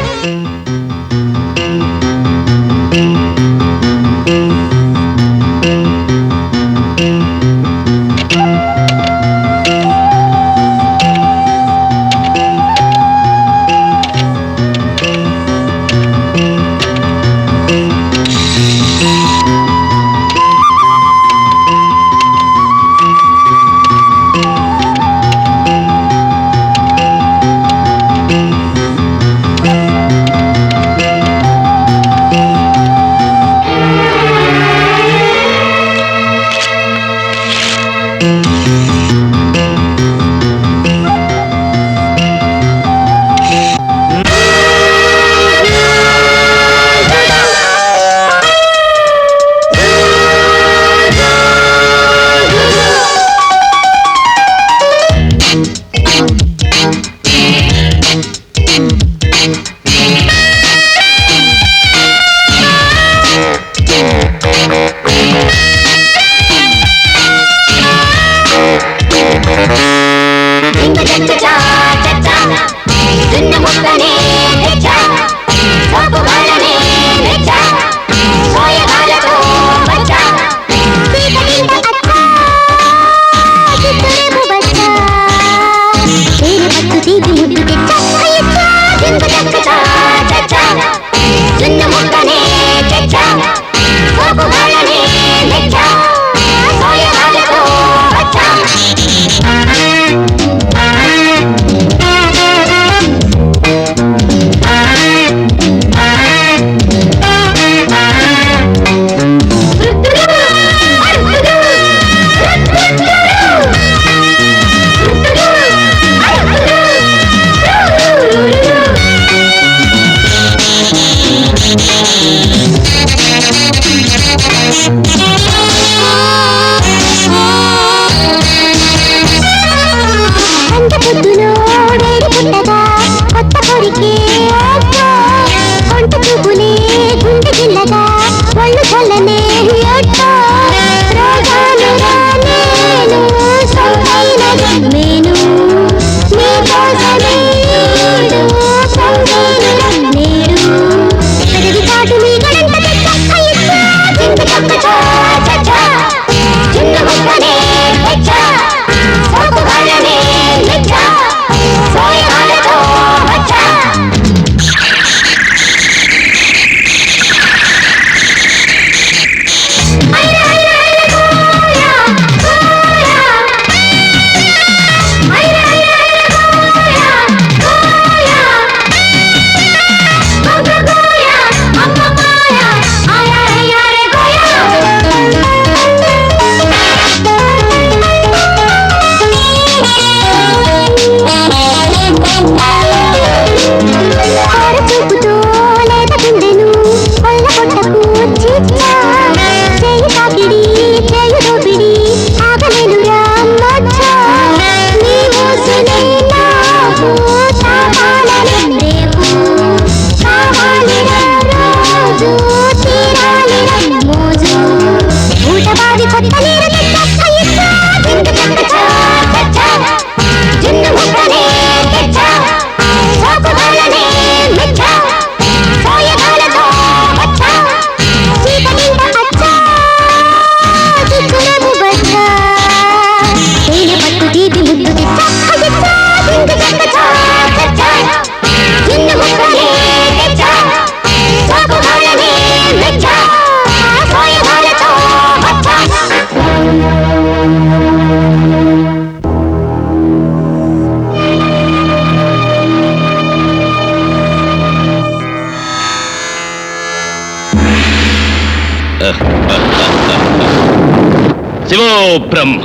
శివో బ్రహ్మ.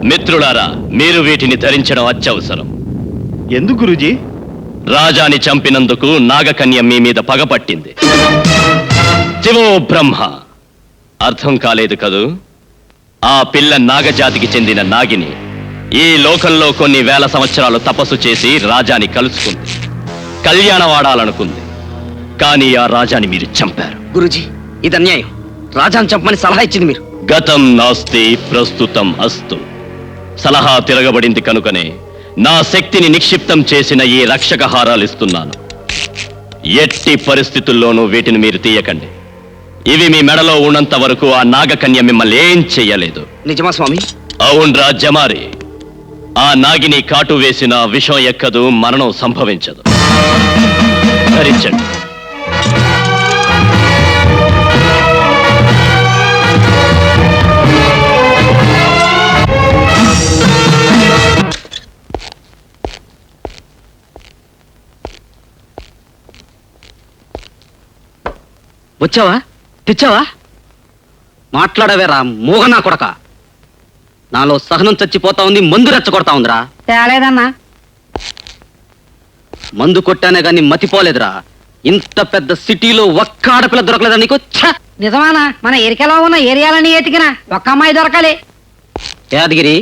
మిత్రులారా, మీరు వీటిని ధరించడం అత్యవసరం. ఎందుకు గురూజీ? రాజాని చంపినందుకు నాగకన్య మీ మీద పగపట్టింది. శివో బ్రహ్మ. అర్థం కాలేదు కదూ? ఆ పిల్ల నాగజాతికి చెందిన నాగిని. ఈ లోకంలో కొన్ని వేల సంవత్సరాలు తపస్సు చేసి రాజాని కలుసుకుంది, కళ్యాణవాడాలనుకుంది. కానీ ఆ రాజాని మీరు చంపారు. గురూజీ, ఇది అన్యాయం. రాజాను చంపమని సలహా ఇచ్చింది మీరు. గతం నాస్తి ప్రస్తుతం అస్తు. సలహా తిరగబడింది కనుకనే నా శక్తిని నిక్షిప్తం చేసిన ఈ రక్షక హారాలు ఇస్తున్నాను. ఎట్టి పరిస్థితుల్లోనూ వీటిని మీరు తీయకండి. ఇవి మీ మెడలో ఉన్నంత వరకు ఆ నాగకన్య మిమ్మల్ని ఏం చెయ్యలేదు. నిజమా స్వామి? అవునరా జమారి. ఆ నాగిని కాటు వేసిన విషం ఎక్కదు, మరణం సంభవించదు. ధరించండి. వచ్చావా? తెచ్చావా? మాట్లాడవేరా మోగనా కొడక. నాలో సహనం చచ్చిపోతా ఉంది, మందు రెచ్చగొడతా ఉందిరా. తేలేదన్నా. మందు కొట్టానే గాని మతిపోలేదురా. ఇంత పెద్ద సిటీలో ఒక్క ఆడపిల్ల దొరకలేదా నీకు? ఛ! నిజమానా? మన ఎరికలో ఉన్న ఏరియాలన్నీ ఎతికినా ఒక్క అమ్మాయి దొరకాలి. యాదగిరి,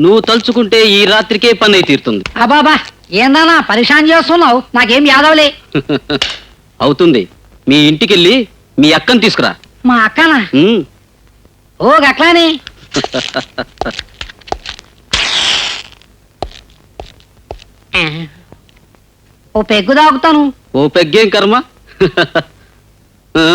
నువ్వు తలుచుకుంటే ఈ రాత్రికే పని అయి తీరుతుంది. అబాబా, ఏందన్నా పరిశాన్ చేస్తున్నావు? నాకేం యాదవలే. అవుతుంది. మీ ఇంటికెళ్ళి మీ అక్కని తీసుకురా. మా అక్కనా? ఉమ్. ఓ గట్లానే. ఓ పెగ్గు తాగుతాను. ఓ పెగ్గేం కర్మ. ఆ.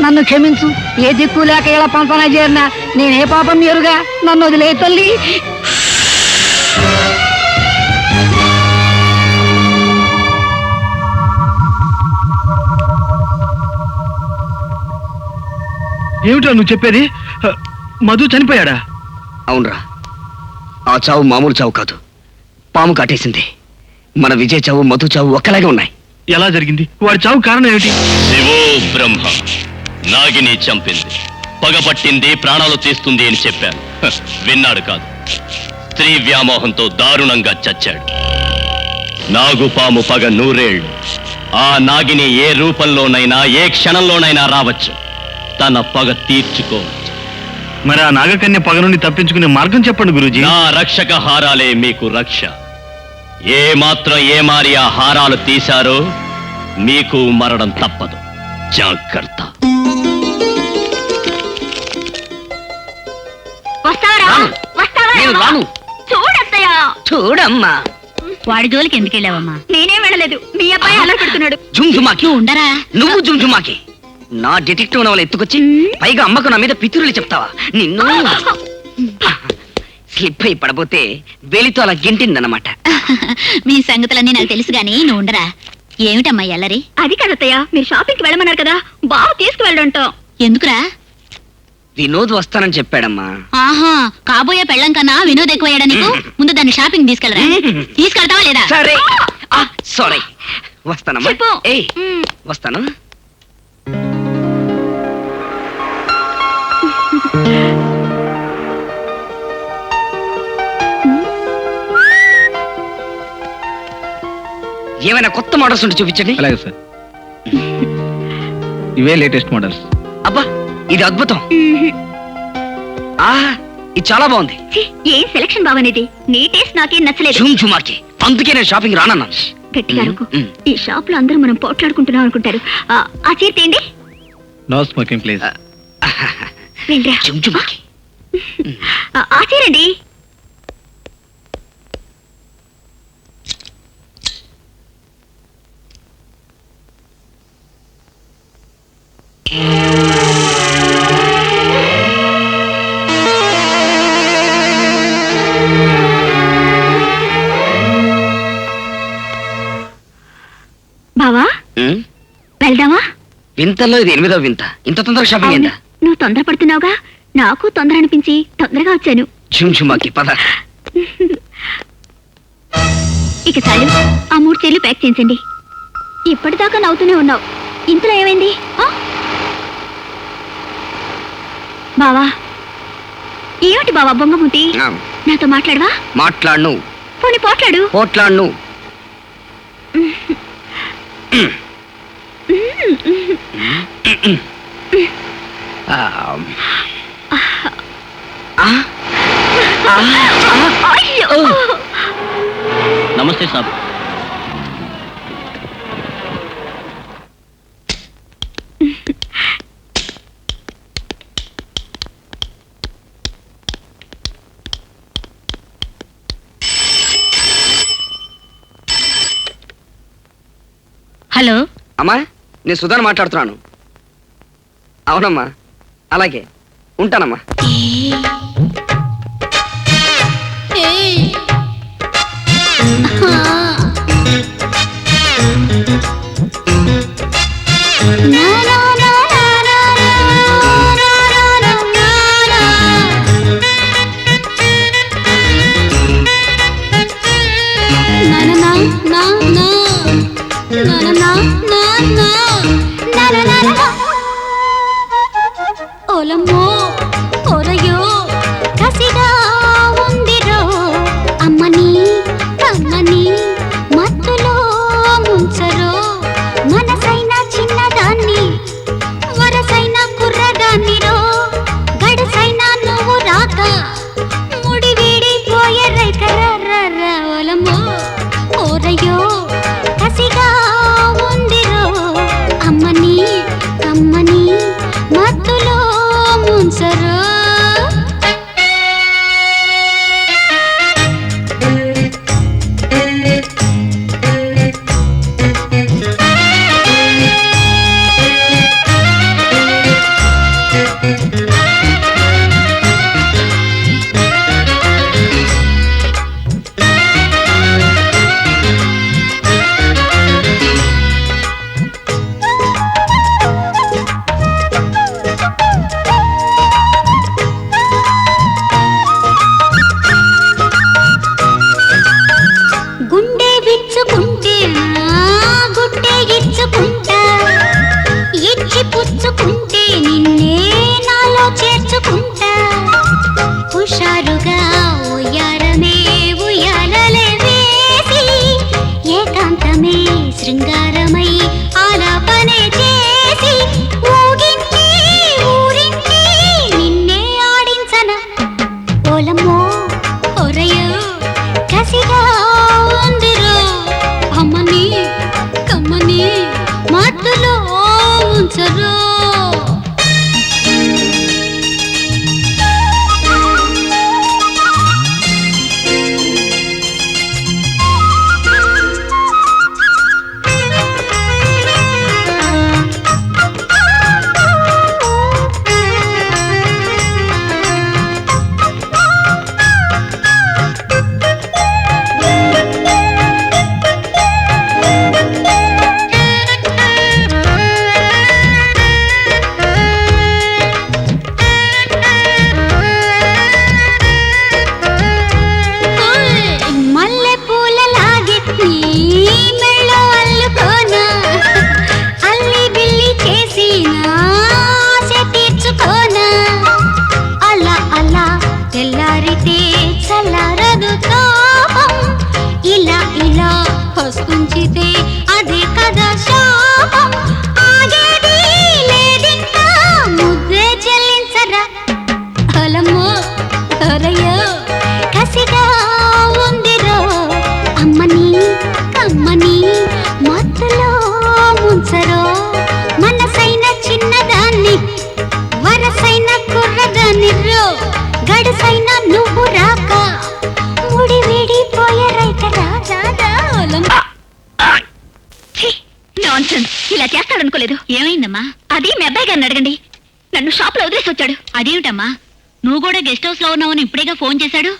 నన్ను క్షమించు. ఏ దిక్కు లేక ఇలా పంపన చేరినా నేనే పాపం ఎరుగా. నన్ను వదిలే తల్లి. ఏమిటో నువ్వు చెప్పేది? మధు చనిపోయాడా? అవునరా, ఆ చావు మామూలు చావు కాదు, పాము కాటేసింది. మన విజయ్ చావు మధు చావు ఒక్కలాగే ఉన్నాయి. ఎలా జరిగింది? వాడి చావు కారణం ఏమిటి? శివో బ్రహ్మ. నాగిని చంపింది, పగపట్టింది, ప్రాణాలు తీస్తుంది అని చెప్పాను. విన్నాడు కాదు. స్త్రీ వ్యామోహంతో దారుణంగా చచ్చాడు. నాగుపాము పగ 100 ఏళ్ళు. ఆ నాగిని ఏ రూపంలోనైనా ఏ క్షణంలోనైనా రావచ్చు. తన పగ తీర్చుకోవచ్చు. మరి ఆ నాగకన్య పగ నుండి తప్పించుకునే మార్గం చెప్పండి గురూజీ. నా రక్షక హారాలే మీకు రక్ష. ఏ మాత్రం ఏమారి ఆ హారాలు తీశారో మీకు మరణం తప్పదు. జాగ్రత్త. నేను రాను. చూడత్తయ్యా. చూడమ్మా. వాడి జోలికి ఎందుకు వెళ్ళావమ్మా? నేనేం వెళ్ళలేదు. మీ అబ్బాయి అలా పెడుతున్నాడు. జుంజుమాకి నువ్వు ఉండరా? నువ్వు జుంజుమాకి. నా డిటెక్టివ్ నవల ఎత్తుకొచ్చి పైగా అమ్మకు నా మీద పితురులు చెప్తావా? నిన్ను స్లిప్ అయి పడబోతే వేలితో అలా గింటిందన్నమాట. మీ సంగతులన్నీ నాకు తెలుసు గాని నువ్వు ఉండరా. ఏమిటమ్మా ఎల్లరి? అది కదత్తయ్య, మీరు షాపింగ్కి వెళ్ళమన్నారు కదా, బాగా తీసుకువెళ్ళంటాం. ఎందుకురా? వినోద్ వస్తానని చెప్పాడమ్మా. ఆహా, కాబోయే పెళ్ళం కన్నా వినోద్ ఎక్కువయ్యాడా నీకు? ముందు దాన్ని షాపింగ్ తీసుకెళ్ళరా. తీసుకెళ్తావా లేదా? సరే. సారీ, వస్తానమ్మా. చెప్పు. ఏయ్, వస్తాను. ఏమైనా కొత్త మోడల్స్ ఉంటే చూపించండి. అలాగే సార్, ఇవే లేటెస్ట్ మోడల్స్. అబ్బా, ఇది అద్భుతం. ఇది చాలా బాగుంది. ఏం సెలక్షన్ బావనేది? నీ టేస్ట్ నాకేం నచ్చలేదు. చుమ్చుమాకి, అందుకే నేను షాపింగ్ రానన్నాను. గట్టిగా అరుకు. ఈ షాప్ లో అందరూ మనం పోట్లాడుకుంటున్నాం అనుకుంటారు. ఆ చీర తేండి. No smoking please. రండిరా. చుమ్చుమాకి. ఆ చీరండి. బావా, వెళ్దామా? వింతల్లో ఇది 8వ వింత. ఇంత తొందరగా షాపింగ్ అయిందా? నువ్వు తొందరపడుతున్నావుగా, నాకు తొందర అనిపించి తొందరగా వచ్చాను. చుమ్చుమాకి పద. ఇక చాలు, ఆ 3 చీరలు ప్యాక్ చేయించండి. ఇప్పటిదాకా నవ్వుతూనే ఉన్నావు, ఇంతలో ఏమైంది? బావా, ఏమిటి బావా బొంగముతి? నాతో మాట్లాడవా? మాట్లాడు. పోనీ పోట్లాడు. పోట్లాడు. అయ్యో! నమస్తే సాబ్. హలో అమ్మా, నేను సుధాన్ మాట్లాడుతున్నాను. అవునమ్మా, అలాగే ఉంటానమ్మా. ఓలమ్మో ఓరయ్యో కసిగా ఉందిరో అమ్మని కమ్మని మత్తులో ముంచరో మనసైన చిన్నదాన్ని వరసైన కుర్రదాన్నిరో గడసైన నువ్వు రాక ముడి వీడిపోయే రైకర్ర ఓలమ్మో ఓరయ్యో కసిగా ఉందిరో అమ్మని కమ్మని మత్తులో ముంచరో. గడుసైనా నువ్వు రాక ముడి విడిపోయే రైత రాజాదాలం. నాన్సెన్స్, ఇలా చేస్తాడనుకోలేదు. ఏమైందమ్మా? అది మీ అబ్బాయి గారిని అడగండి. నన్ను షాప్ లో వదిలేసి వచ్చాడు. అదేమిటమ్మా, నువ్వు కూడా గెస్ట్ హౌస్ లో ఉన్నావని ఇప్పుడేగా ఫోన్ చేశాడు.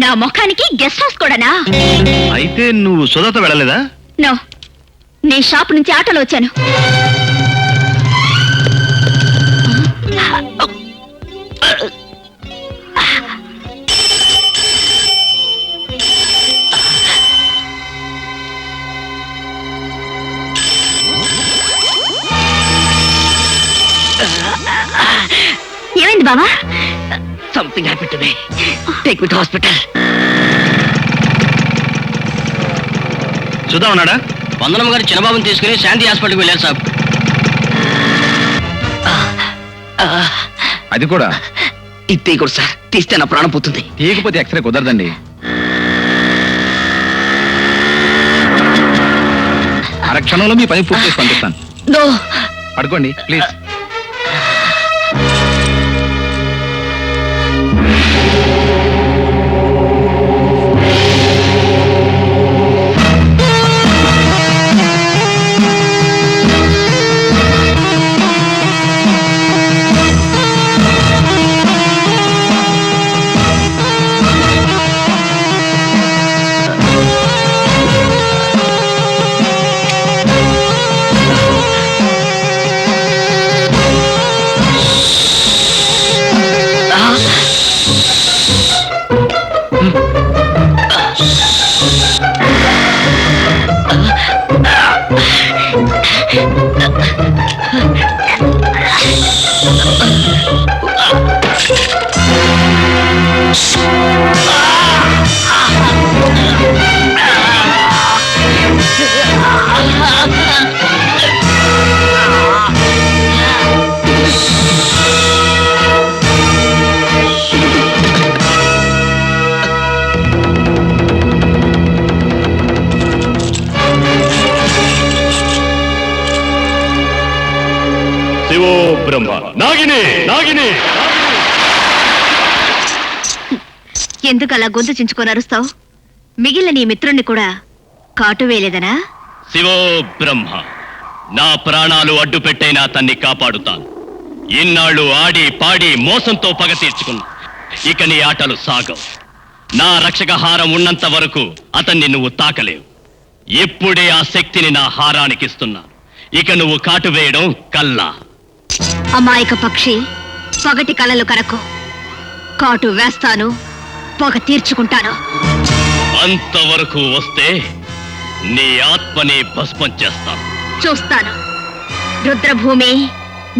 నా ముఖానికి గెస్ట్ హౌస్ కూడానా? అయితే నువ్వు సుధాతో వెళ్ళలేదా? నో, నీ షాప్ నుంచి ఆటోలో వచ్చాను. ఏమైంది బావా? Something happen to me. Take me to hospital. Sudha ఉన్నాడా? వందనమ్మ గారు చిన్నబాబుని తీసుకుని శాంతి హాస్పిటల్కి వెళ్ళారు సాబ్. అది కూడా ఇది తీయకూడదు సార్, తీస్తే నా ప్రాణం పోతుంది. తీయకపోతే ఎక్స్రే కుదరదండి. అరక్షణంలో మీ పని పూర్తి చేసి పంపిస్తాను. నో, పడుకోండి ప్లీజ్. ఎందుకు అలా గొంతు చించుకొని అరుస్తావు? మిగిలిన నీ మిత్రుణ్ణి కూడా కాటు వేయలేదనా? శివో బ్రహ్మ, నా ప్రాణాలు అడ్డు పెట్టైనా అతన్ని కాపాడుతాను. ఇన్నాళ్ళు ఆడి పాడి మోసంతో పగ తీర్చుకున్నా. ఇక నీ ఆటలు సాగవు. నా రక్షక హారం ఉన్నంత వరకు అతన్ని నువ్వు తాకలేవు. ఇప్పుడే ఆ శక్తిని నా హారానికిస్తున్నా. ఇక నువ్వు కాటు వేయడం కల్లా. అమాయక పక్షి, పగటి కలలు కరకు. కాటు వేస్తాను, పొగ తీర్చుకుంటాను. అంతవరకు వస్తే నీ ఆత్మని భస్మం చేస్తాను. చూస్తాను. రుద్రభూమి,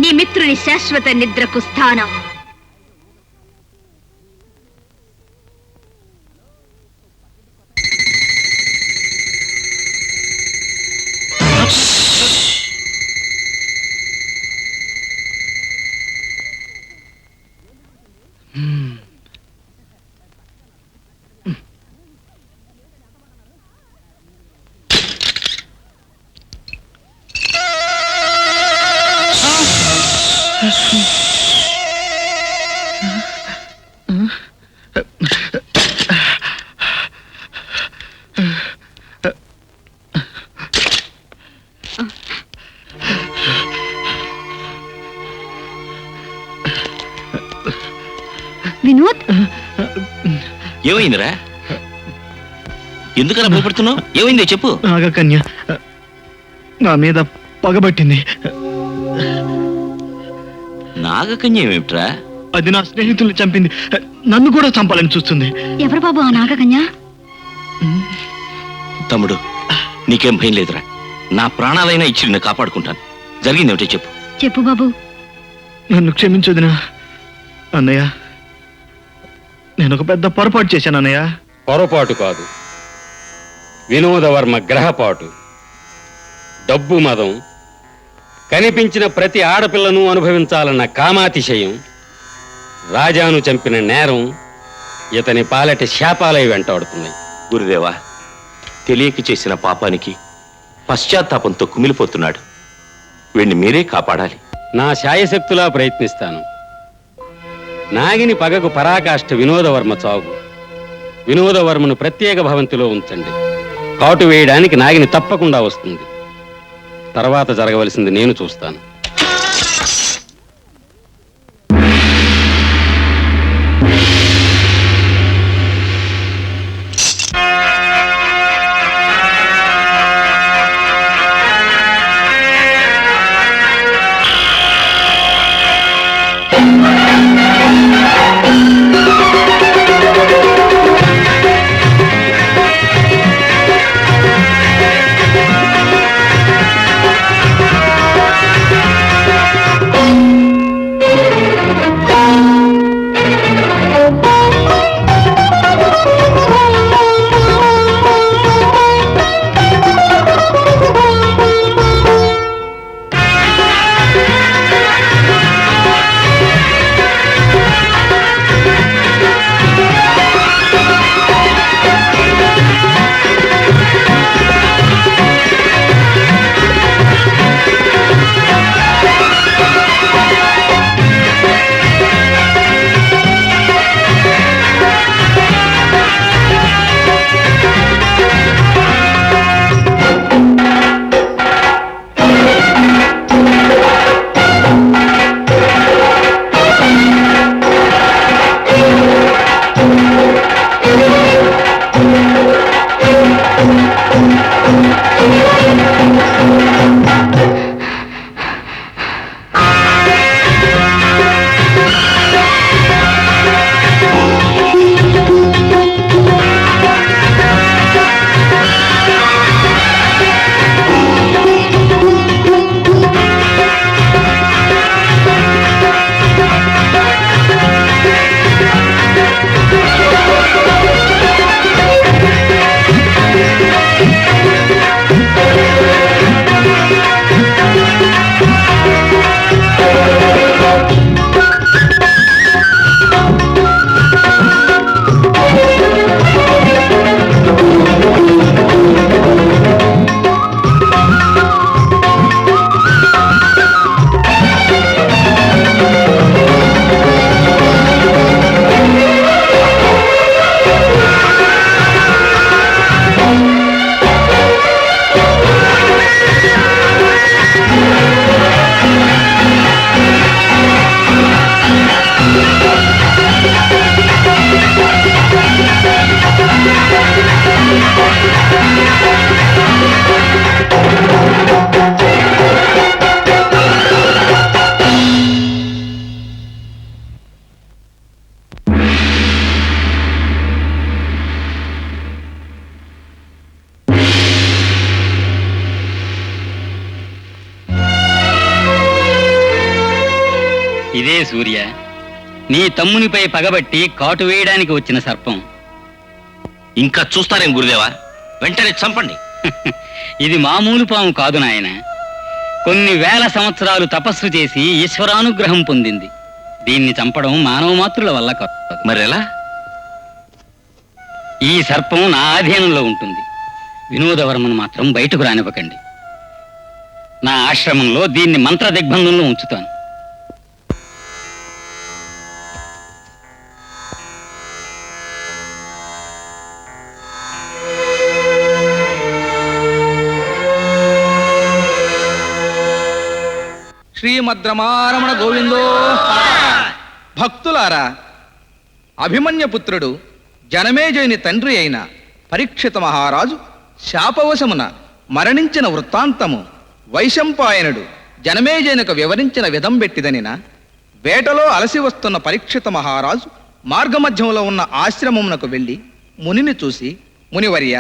నీ మిత్రుని శాశ్వత నిద్రకు స్థానం. వినోద్, ఏమైందిరా? ఎందుకలా భయపడుతున్నావు? ఏమైందో చెప్పు. నాగకన్య నా మీద పగబట్టింది. నాగకన్య ఏమిట్రా? అది నా స్నేహితుల్ని చంపింది. నన్ను కూడా చంపాలని చూస్తుంది. ఎవరు బాబు ఆ నాగకన్య? తమ్ముడు, నీకేం భయం లేదురా. నా ప్రాణాలైనా ఇచ్చి నిన్ను కాపాడుకుంటాను. జరిగిందేమిటో చెప్పు. చెప్పు బాబు. నన్ను క్షమించొదినా. అన్నయ్య, నేను ఒక పెద్ద పొరపాటు చేశాను అన్నయ్య. పొరపాటు కాదు, వినోదవర్మ గ్రహపాటు. డబ్బు మదం, కనిపించిన ప్రతి ఆడపిల్లను అనుభవించాలన్న కామాతిశయం, రాజాను చంపిన నేరం ఇతని పాలటి శాపాలై వెంటాడుతున్నాయి. గురుదేవా, తెలియక చేసిన పాపానికి పశ్చాత్తాపంతో కుమిలిపోతున్నాడు. వీణ్ణి మీరే కాపాడాలి. నా శాయశక్తులా ప్రయత్నిస్తాను. నాగిని పగకు పరాకాష్ఠ వినోదవర్మ చావు. వినోదవర్మను ప్రత్యేక భవంతిలో ఉంచండి. కాటు వేయడానికి నాగిని తప్పకుండా వస్తుంది. తర్వాత జరగవలసింది నేను చూస్తాను. ఇదే సూర్య, నీ తమ్మునిపై పగబట్టి కాటు వేయడానికి వచ్చిన సర్పం. ఇంకా చూస్తారేం గురుదేవా? వెంటనే చంపండి. ఇది మామూలు పాము కాదు నాయన. కొన్ని వేల సంవత్సరాలు తపస్సు చేసి ఈశ్వరానుగ్రహం పొందింది. దీన్ని చంపడం మానవ మాతృల వల్ల కాదు. మరెలా? ఈ సర్పం నా ఆధీనంలో ఉంటుంది. వినోదవర్మను మాత్రం బయటకు రానివ్వకండి. నా ఆశ్రమంలో దీన్ని మంత్ర దిగ్బంధంలో ఉంచుతాను. శ్రీమద్రమారమణ గోవిందో. భక్తులారా, అభిమన్యపుత్రుడు జనమేజయుని తండ్రి అయిన పరీక్షిత మహారాజు శాపవశమున మరణించిన వృత్తాంతము వైశంపాయనుడు జనమేజయునకు వివరించిన విధం పెట్టిదనిన వేటలో అలసి వస్తున్న పరీక్షిత మహారాజు మార్గమధ్యంలో ఉన్న ఆశ్రమమునకు వెళ్ళి మునిని చూసి, మునివర్య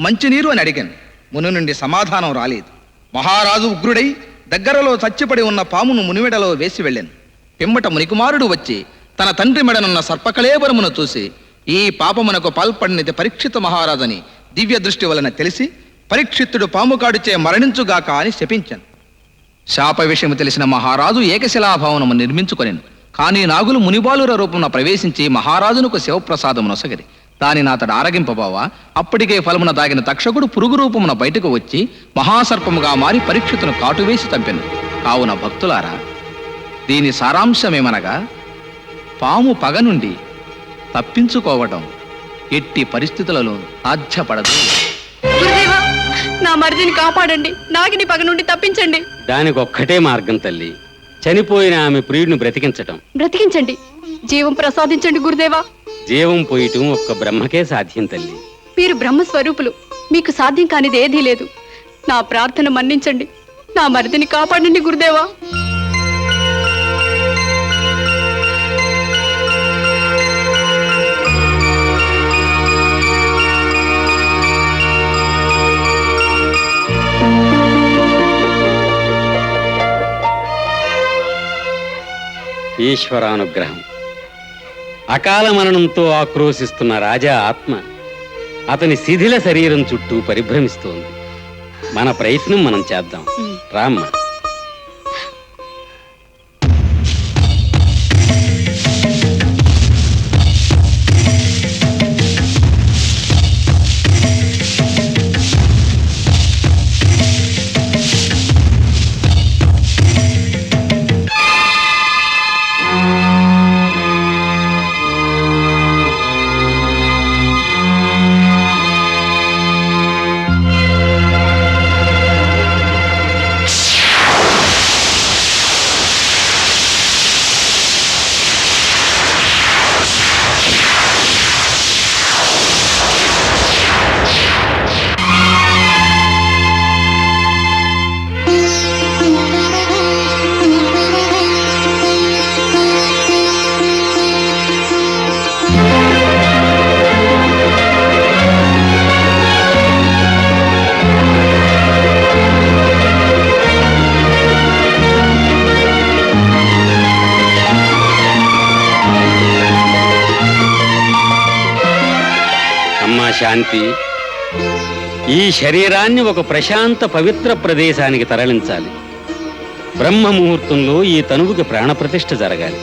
మంచినీరు అని అడిగాను. ముని నుండి సమాధానం రాలేదు. మహారాజు ఉగ్రుడై దగ్గరలో చచ్చిపడి ఉన్న పామును మునిమెడలో వేసి వెళ్ళాను. పిమ్మట మునికుమారుడు వచ్చి తన తండ్రి మెడనున్న సర్పకళేబరమును చూసి, ఈ పాపమునకు పాల్పడినది పరీక్షిత మహారాజని దివ్య దృష్టి వలన తెలిసి, పరీక్షిత్తుడు పాము కాడుచే మరణించుగాక అని శపించాను. శాప విషయము తెలిసిన మహారాజు ఏకశిలాభవనము నిర్మించుకొనెను. కానీ నాగులు మునిబాలుర రూపమున ప్రవేశించి మహారాజునకు శివప్రసాదమునొసగది. దానిని అతడు ఆరగింపబోవా అప్పటికే ఫలమున దాగిన తక్షకుడు పురుగు రూపమున బయటకు వచ్చి మహాసర్పముగా మారి పరీక్షితును కాటువేసి చంపెను. కావున భక్తులారా, దీని సారాంశమేమనగా, పాము పగ నుండి తప్పించుకోవటం ఎట్టి పరిస్థితులలో సాధ్యపడదు. గురుదేవా, నా మరిదిని కాపాడండి, నాగిని పగ నుండి తప్పించండి. దానికి ఒక్కటే మార్గం తల్లి, చనిపోయిన ఆమె ప్రియుడిని బ్రతికించటం. బ్రతికించండి, జీవం ప్రసాదించండి గురుదేవా. జీవం పోయటం ఒక్క బ్రహ్మకే సాధ్యం తల్లి. మీరు బ్రహ్మస్వరూపులు, మీకు సాధ్యం కానిది ఏదీ లేదు. నా ప్రార్థన మన్నించండి, నా మరిదిని కాపాడండి గురుదేవా. ఈశ్వరానుగ్రహం. అకాల మరణంతో ఆక్రోశిస్తున్న రాజా ఆత్మ అతని శిథిల శరీరం చుట్టూ పరిభ్రమిస్తోంది. మన ప్రయత్నం మనం చేద్దాం. రామ్మ. శాంతి, ఈ శరీరాన్ని ఒక ప్రశాంత పవిత్ర ప్రదేశానికి తరలించాలి. బ్రహ్మ ముహూర్తంలో ఈ తనువుకి ప్రాణప్రతిష్ఠ జరగాలి.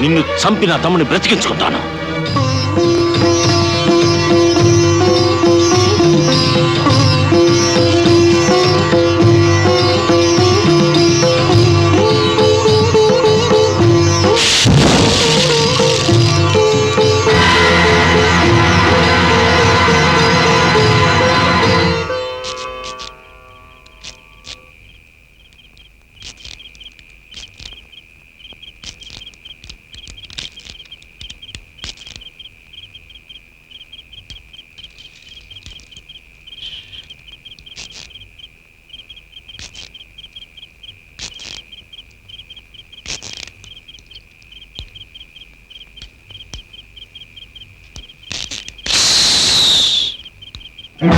నిన్ను చంపిన తమ్ముని బ్రతికించుకుంటాను. Hello,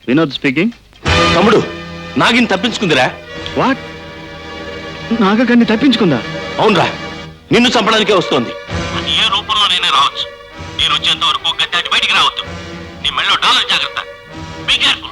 Vinod speaking. తమ్ముడు, నాగిని తప్పించుకుందిరా. వాట్? నాగకన్ని తప్పించుకుందా? అవునరా, నిన్ను చంపడానికే వస్తోంది. అది ఏ రూపంలోనైనా రావచ్చు. నేను వచ్చేంత వరకు గట్టి బయటికి రావద్దు. నీ మెళ్ళో డాలర్ జాగ్రత్త. Be careful.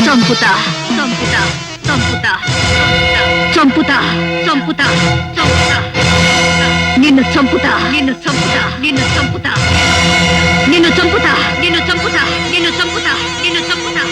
చంపుతా చంపుతా చంపుతా చంపుతా చంపుతా చంపుతా నిన్ను చంపుతా నిన్ను చంపుతా నిన్ను చంపుతా నిన్ను చంపుతా నిన్ను చంపుతా నిన్ను చంపుతా నిన్ను చంపుతా.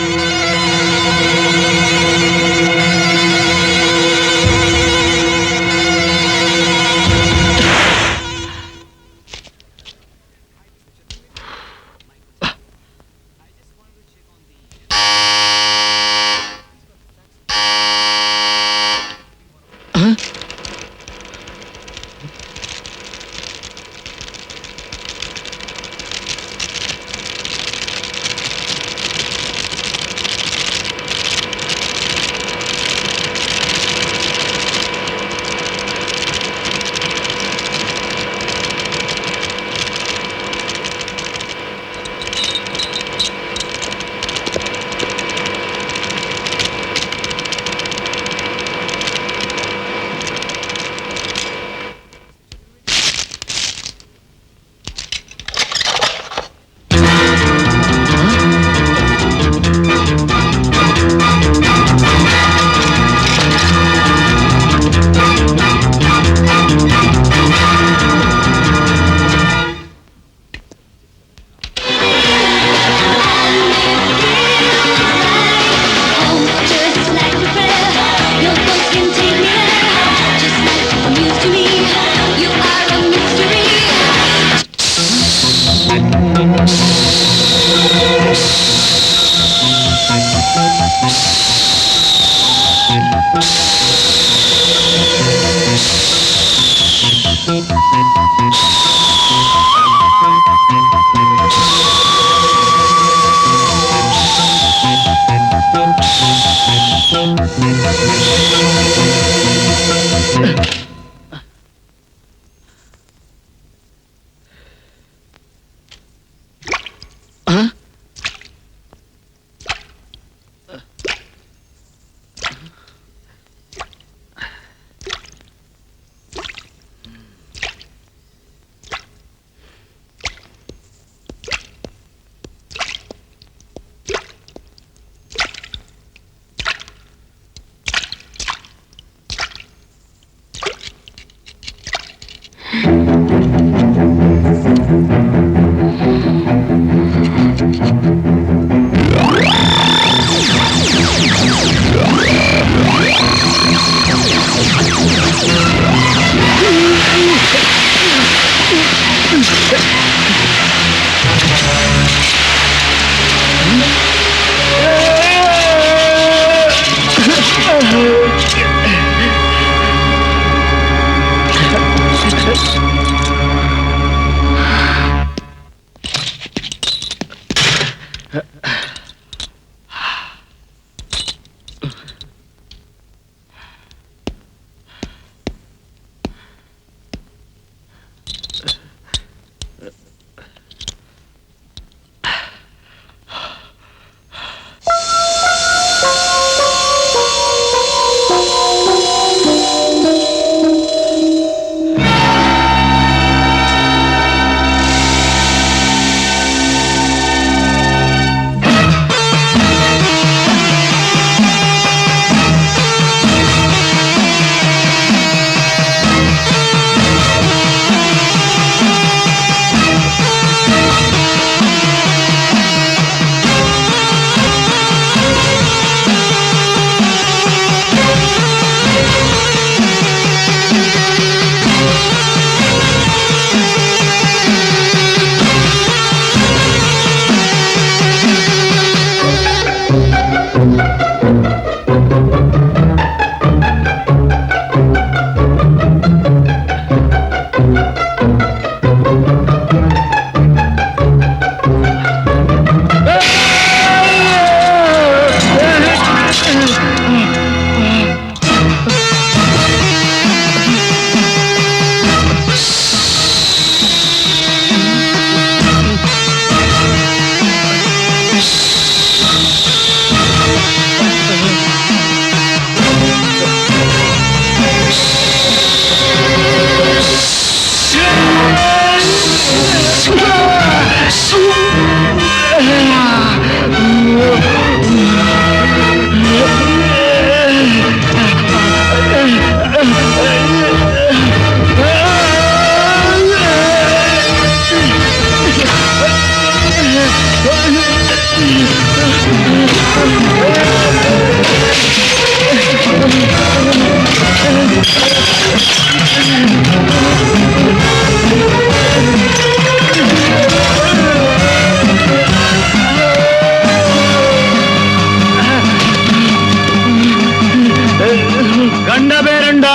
గండబేరండా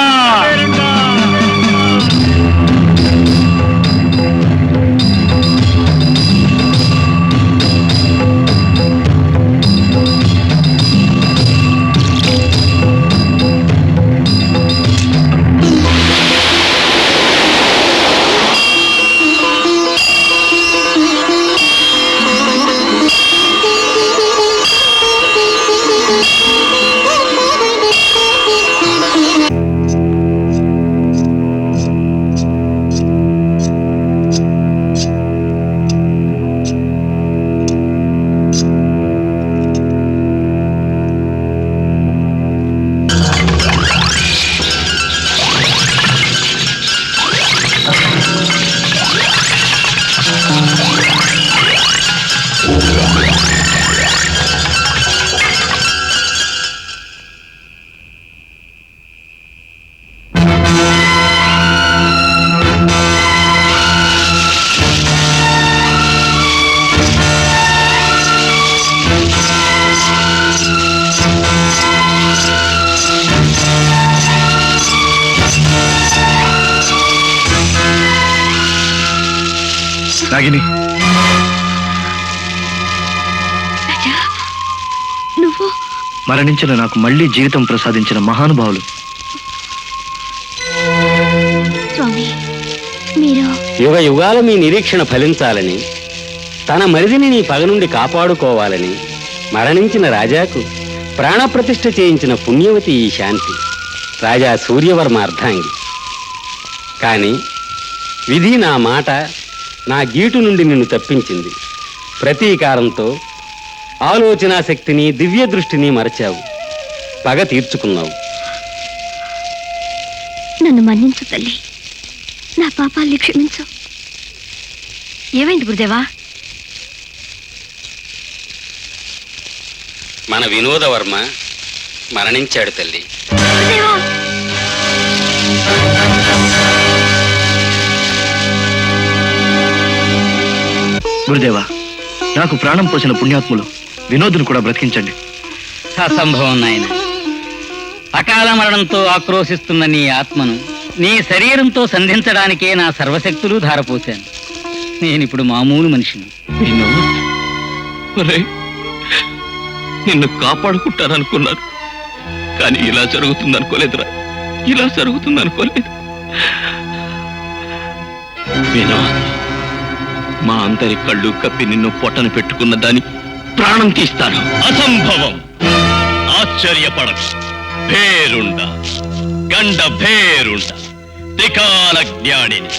నాగిని, నువ్వు మరణించిన నాకు మళ్ళీ జీవితం ప్రసాదించిన మహానుభావులు. స్వామి, మీరు యుగ యుగాలు మీ నిరీక్షణ ఫలించాలని, తన మరిదిని నీ పగ నుండి కాపాడుకోవాలని మరణించిన రాజాకు ప్రాణప్రతిష్ఠ చేయించిన పుణ్యవతి ఈ శాంతి, రాజా సూర్యవర్మ అర్ధాంగి. కానీ విధి నా మాట, నా గీటు నుండి నిన్ను తప్పించింది. ప్రతీకారంతో ఆలోచనా శక్తిని, దివ్య దృష్టిని మరచావు, పగ తీర్చుకున్నావు. నన్ను మన్నించు తల్లి, నా పాపాల్ని క్షమించు. ఏమైంది గురుదేవా? మన వినోదవర్మ మరణించాడు తల్లి. గురుదేవా, నాకు ప్రాణం పోసిన పుణ్యాత్ములు వినోదును కూడా బ్రతికించండి. అసంభవం నాయన. అకాల మరణంతో ఆక్రోశిస్తున్న నీ ఆత్మను నీ శరీరంతో సంధించడానికే నా సర్వశక్తులు ధారపోశాను. నేనిప్పుడు మామూలు మనిషిని. నిన్ను కాపాడుకుంటారనుకున్నాను, కానీ ఇలా జరుగుతుందనుకోలేదురా, ఇలా జరుగుతుందనుకోలేదు. వినోద్, మా అందరి కళ్ళు కప్పి నిన్ను పొట్టను పెట్టుకున్న దాని ప్రాణం తీస్తాను. అసంభవం. ఆశ్చర్యపడకు. భేరుండ, గండ భేరుండ, త్రికాల జ్ఞానిని.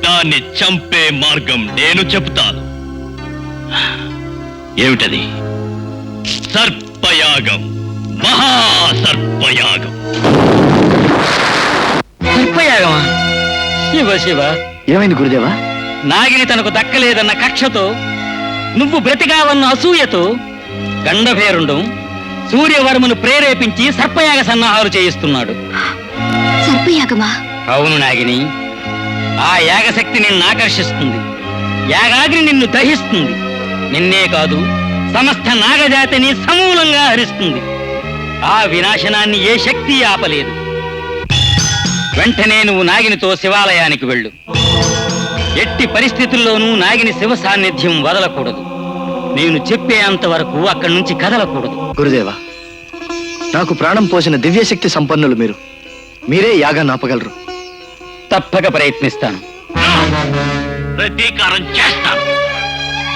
దాన్ని చంపే మార్గం నేను చెబుతాను. ఏమిటది? సర్పయాగం, మహాసర్పయాగం. సర్పయాగమా? శివ శివ. ఏమైంది గురుదేవా? నాగిని తనకు దక్కలేదన్న కక్షతో, నువ్వు బ్రతికావన్న అసూయతో గండభేరుండం సూర్యవర్మను ప్రేరేపించి సర్పయాగ సన్నాహాలు చేయిస్తున్నాడు. సర్పయాగమా? అవును నాగిని. ఆ యాగశక్తి నిన్ను ఆకర్షిస్తుంది, యాగాగ్ని నిన్ను దహిస్తుంది. నిన్నే కాదు, సమస్త నాగజాతిని సమూలంగా హరిస్తుంది. ఆ వినాశనాన్ని ఏ శక్తి ఆపలేదు. వెంటనే నువ్వు నాగినితో శివాలయానికి వెళ్ళు. ఎట్టి పరిస్థితుల్లోనూ నాగిని శివ సాన్నిధ్యం వదలకూడదు. నేను చెప్పేంత వరకు అక్కడి నుంచి కదలకూడదు. గురుదేవా, నాకు ప్రాణం పోసిన దివ్యశక్తి సంపన్నులు మీరు. మీరే యాగాన్ని ఆపగలరు. తప్పక ప్రయత్నిస్తాను. ప్రతీకారం చేస్తాను.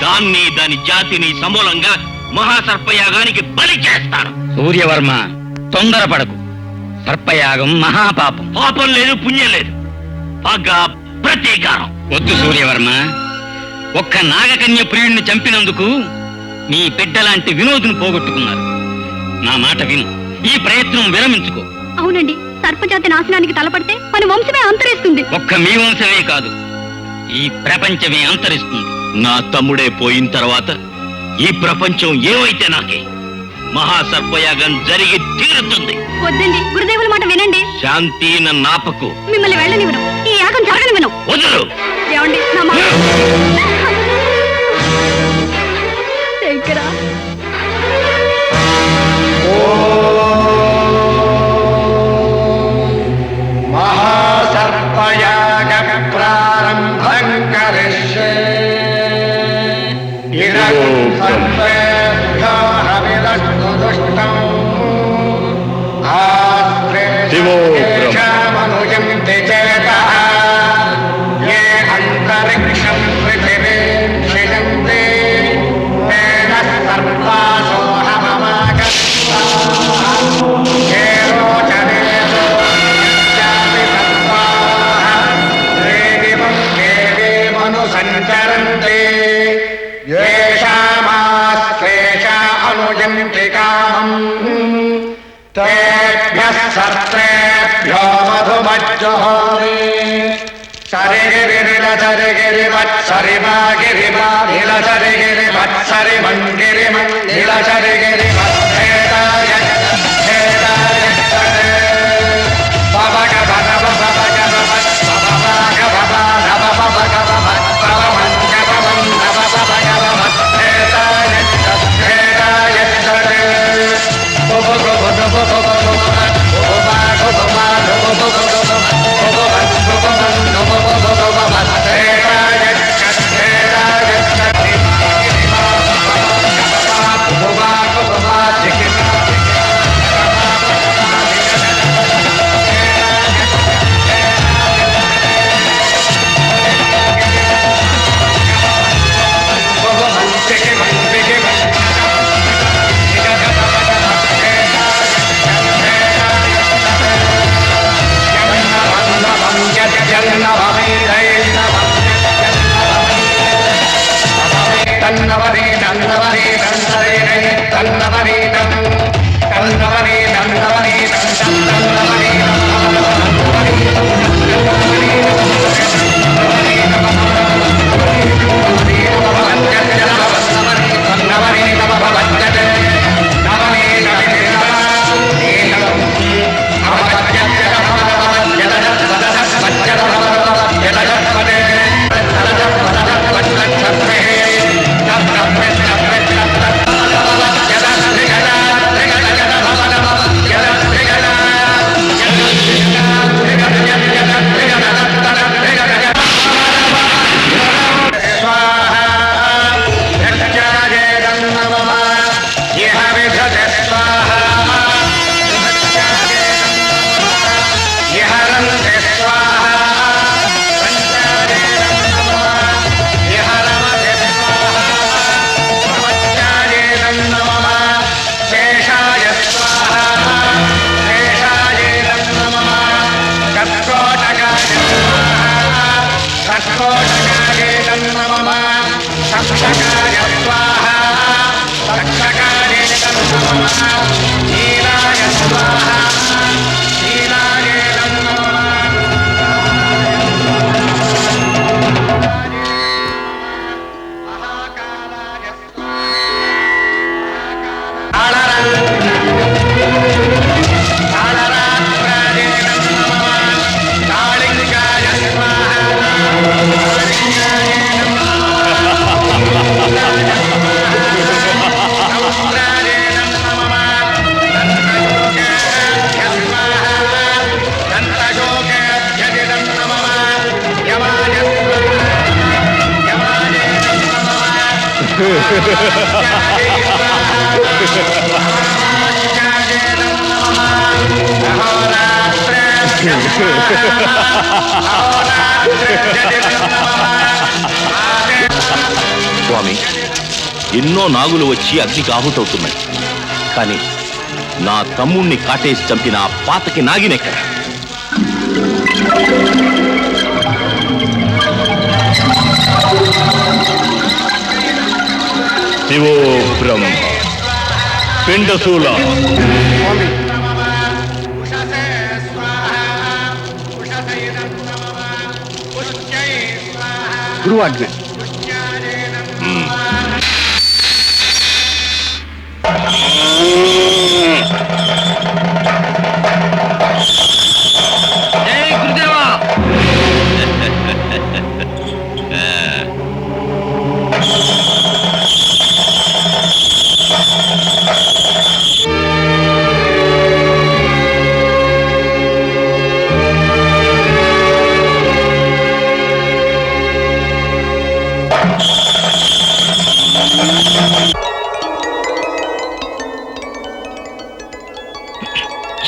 దాన్ని దాని జాతిని సమూలంగా మహాసర్పయాగానికి బలి చేస్తాను. సూర్యవర్మ, తొందరపడకు. సర్పయాగం మహాపాపం. పాపం లేదు, పుణ్యం లేదు, పగ ప్రతీకారం. వద్దు సూర్యవర్మ. ఒక్క నాగకన్య ప్రియుణ్ణి చంపినందుకు మీ బిడ్డలాంటి వినోదును పోగొట్టుకున్నారు. నా మాట విను, ఈ ప్రయత్నం విరమించుకో. అవునండి, సర్పజాతి నాశనానికి తలపడితే మన వంశమే అంతరిస్తుంది. ఒక్క మీ వంశమే కాదు, ఈ ప్రపంచమే అంతరిస్తుంది. నా తమ్ముడే పోయిన తర్వాత ఈ ప్రపంచం ఏమైతే నాకే. మహాసర్పయాగం జరిగి తీరుతుంది. వద్దండి, గురుదేవుల మాట వినండి. శాంతి నన్నాపకు. మిమ్మల్ని వెళ్ళనివ్వను, ఈ యాగం జరగనివ్వను. వదులు. ఏమండి, నా మాట శంకరా. మహాసర్పయాగ ప్రారంభం కరిష్యే. ఇదం సర్వేభ్యో హవిరస్తు దుష్టం. ఆశ్రేషమనుయంతి చేతః ఏ అంతరిక్షం పృథివీం క్షియంతి తేన సర్పాసోహమమాగత్తాః. ఏ రోచనేదో యజ్జాతి సర్పాః రేణివం దేవీమనుసంచరంతి. येषामाश्लेष अनुजन्ति कामम् तेभ्यः सर्पेभ्यो मधुमज्जुहोमि. सरिगिरिलसरिगिरिवत्सरिमागिरिमानिलसरिगिरिमन्निलसरिगिरिमच्छेदाय Ahora స్వామి, ఎన్నో నాగులు వచ్చి అగ్నికి ఆహుతవుతున్నాయి. కానీ నా తమ్ముణ్ణి కాటేసి చంపిన ఆ పాతకి నాగినెక్కడ? శివో బ్రహ్మ పిండశూల గురువు ఆజ్ఞ.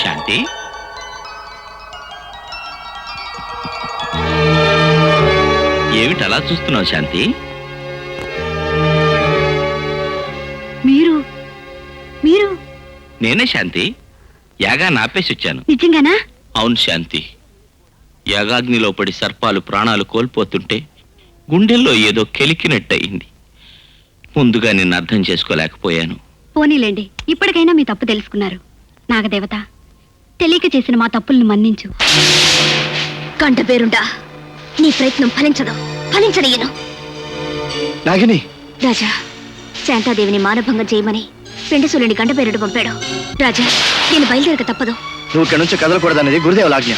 శాంతి, ఏమిటి అలా చూస్తున్నావు శాంతి? మీరు మీరు నేనే శాంతి, యాగా నాపేసి వచ్చాను. నిజంగానా? అవును శాంతి, యాగాగ్నిలో పడి సర్పాలు ప్రాణాలు కోల్పోతుంటే గుండెల్లో ఏదో కెలికినట్టయింది. ముందుగా నిన్ను అర్థం చేసుకోలేకపోయాను. పోనీలేండి, ఇప్పటికైనా మీ తప్పు తెలుసుకున్నారు. నాగదేవత, తెలియక చేసిన మా తప్పుల్ని మన్నించు. కంట పేరుండా నీ ప్రయత్నం ఫలించదు, ఫలించనయ్యను. నాగిని, రాజా, శాంతాదేవిని మానభంగం చేయమని పిండసూలిని గంట పేరుడు పంపాడు. రాజా, నేను బయలుదేరక తప్పదు. నువ్వు ఇక్కడి నుంచి కదలకూడదనేది గురుదేవుల ఆజ్ఞ.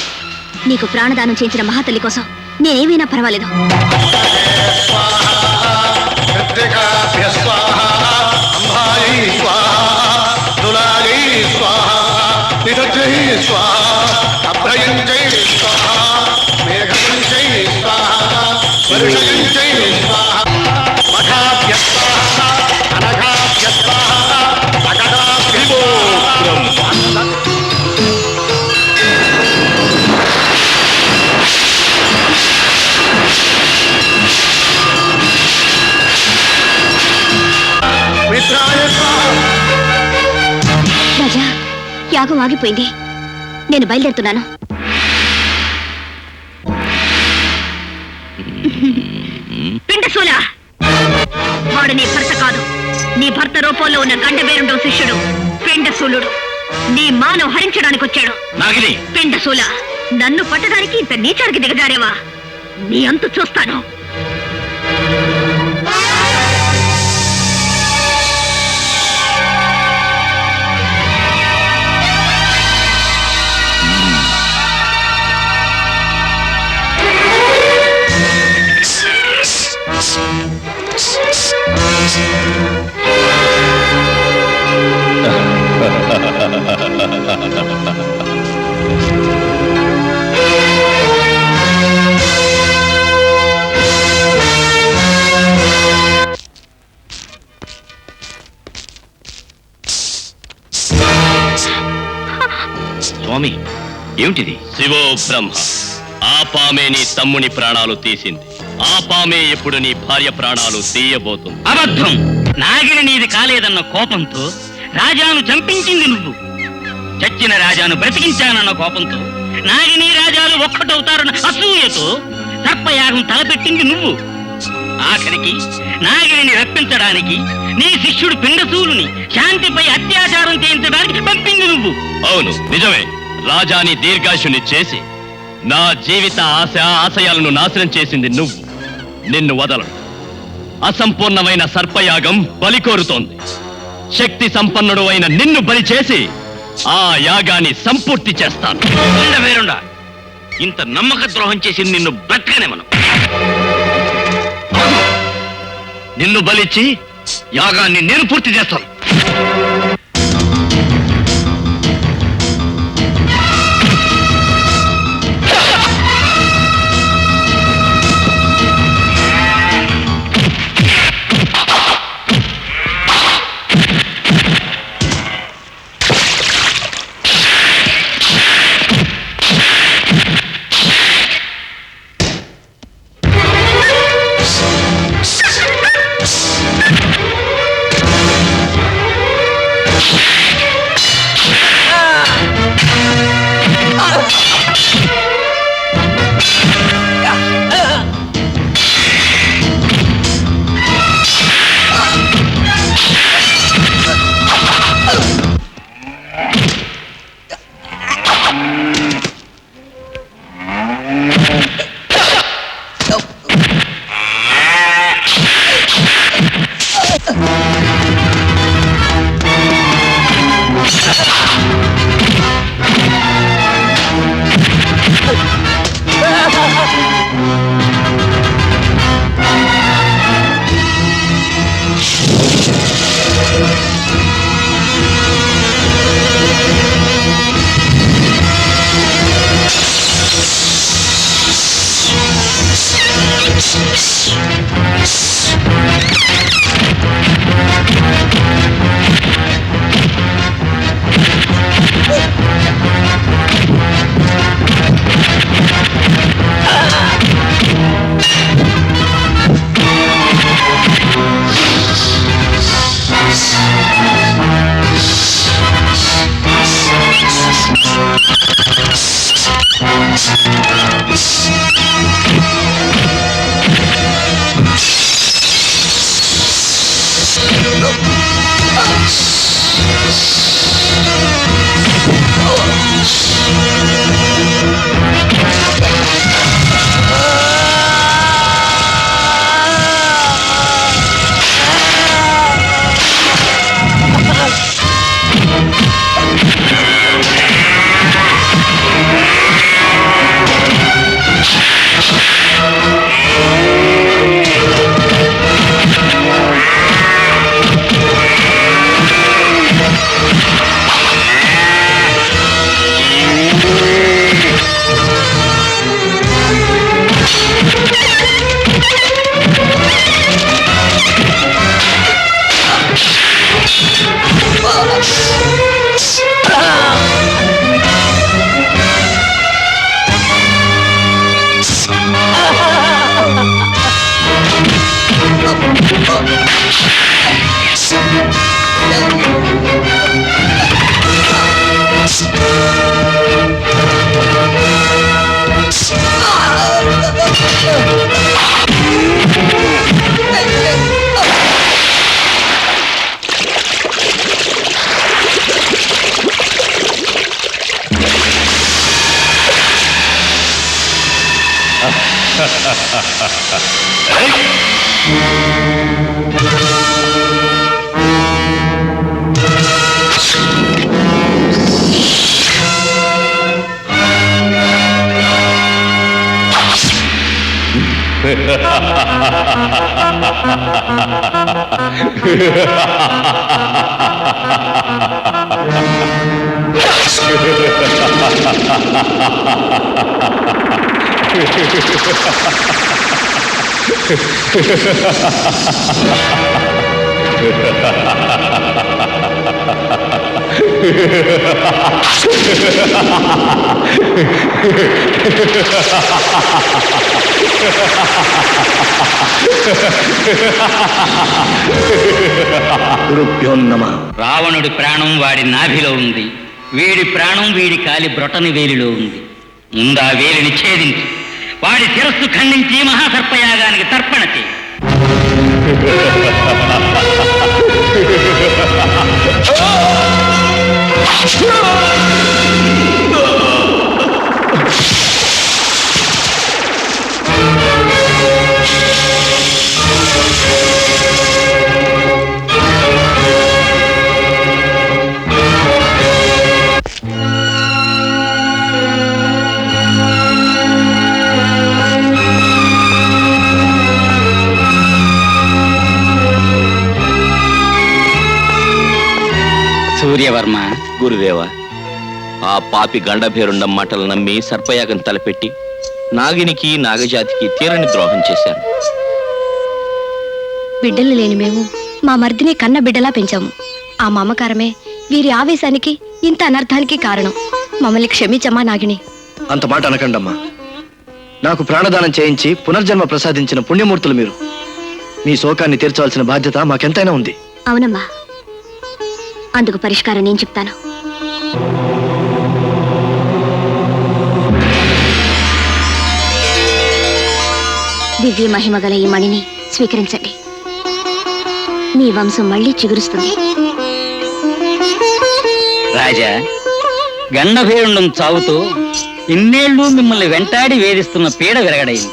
నీకు ప్రాణదానం చేయించిన మహాతల్లి కోసం నేనేమైనా పర్వాలేదు. రాజా, యాగం ఆగిపోయింది, నేను బయలుదేరుతున్నాను. పిండసూల, వాడు నీ భర్త కాదు, నీ భర్త రూపంలో ఉన్న గండబేరుండో శిష్యుడు పిండసూలుడు. నీ మానవ హరించడానికి వచ్చాడు. నాగిని, పిండసూల, నన్ను పట్టడానికి ఇంత నీచానికి దిగజారేవా? నీ అంతు చూస్తాను. స్వామి, ఏమిటిది? శివో బ్రహ్మ, ఆ పామే నీ తమ్ముని ప్రాణాలు తీసింది. ఆ పామే ఇప్పుడు నీ భార్య ప్రాణాలు తీయబోతుంది. అబద్ధం! నాగిని నీది కాలేదన్న కోపంతో రాజాను చంపించింది నువ్వు. చచ్చిన రాజాను బ్రతికించానన్న కోపంతో నాగిని రాజాలు ఒక్కటవుతారన్న అసూయతో సర్పయాగం తలపెట్టింది నువ్వు. ఆఖరికి నాగిని రప్పించడానికి నీ శిష్యుడు పిండసూలుని శాంతిపై అత్యాచారం చేయించడానికి పంపింది నువ్వు. అవును, నిజమే. రాజాని దీర్ఘాయుషుని చేసి నా జీవిత ఆశయాలను నాశనం చేసింది నువ్వు. నిన్ను వదలను. అసంపూర్ణమైన సర్పయాగం బలి కోరుతోంది. శక్తి సంపన్నుడు అయిన నిన్ను బలి చేసి ఆ యాగాన్ని సంపూర్తి చేస్తాను. వేరుండా, ఇంత నమ్మక ద్రోహం చేసి నిన్ను బ్రతకనే మనం. నిన్ను బలిచ్చి యాగాన్ని నేను పూర్తి చేస్తాను. రావణుడి ప్రాణం వాడి నాభిలో ఉంది, వీడి ప్రాణం వీడి కాలి బ్రొటని వేలిలో ఉంది. ముందా వేలిని ఛేదించి వాడి శిరస్సు ఖండించి మహాసర్పయాగానికి తర్పణ చేయి. సూర్యవర్మ, గురుదేవ, ఆ పాపి గండభేరుండం మాటలు నమ్మి సర్పయాగం తలపెట్టి నాగినికి నాగజాతికి తీరని ద్రోహం చేశాను. బిడ్డలు లేని మేము మా మర్దిని కన్న బిడ్డలా పెంచాము. ఆ మమకారమే వీరి ఆవేశానికి ఇంత అనర్థానికి కారణం. మమ్మల్ని క్షమించమ్మా నాగిని. అంత మాట అనకండమ్మా. నాకు ప్రాణదానం చేయించి పునర్జన్మ ప్రసాదించిన పుణ్యమూర్తులు మీరు. మీ శోకాన్ని తీర్చవలసిన బాధ్యత మాకెంతైనా ఉంది. అవునమ్మా, అందుకు పరిష్కారం నేను చెప్తాను. దివ్య మహిమ గల ఈ మణిని స్వీకరించండి. మీ వంశం మళ్ళీ చిగురుస్తుంది. రాజా, గండభేరుండం చావుతో ఇన్నేళ్లు మిమ్మల్ని వెంటాడి వేధిస్తున్న పీడ విరగడైంది.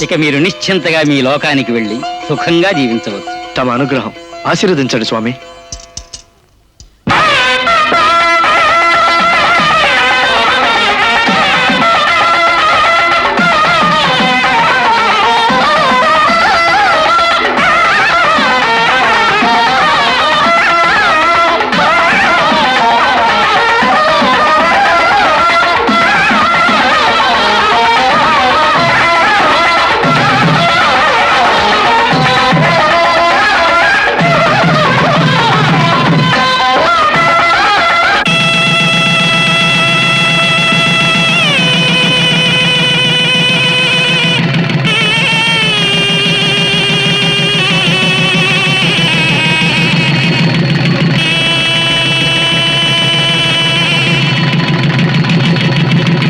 ఇక మీరు నిశ్చింతగా మీ లోకానికి వెళ్ళి సుఖంగా జీవించవచ్చు. తమ అనుగ్రహం ఆశీర్వదించండి స్వామి.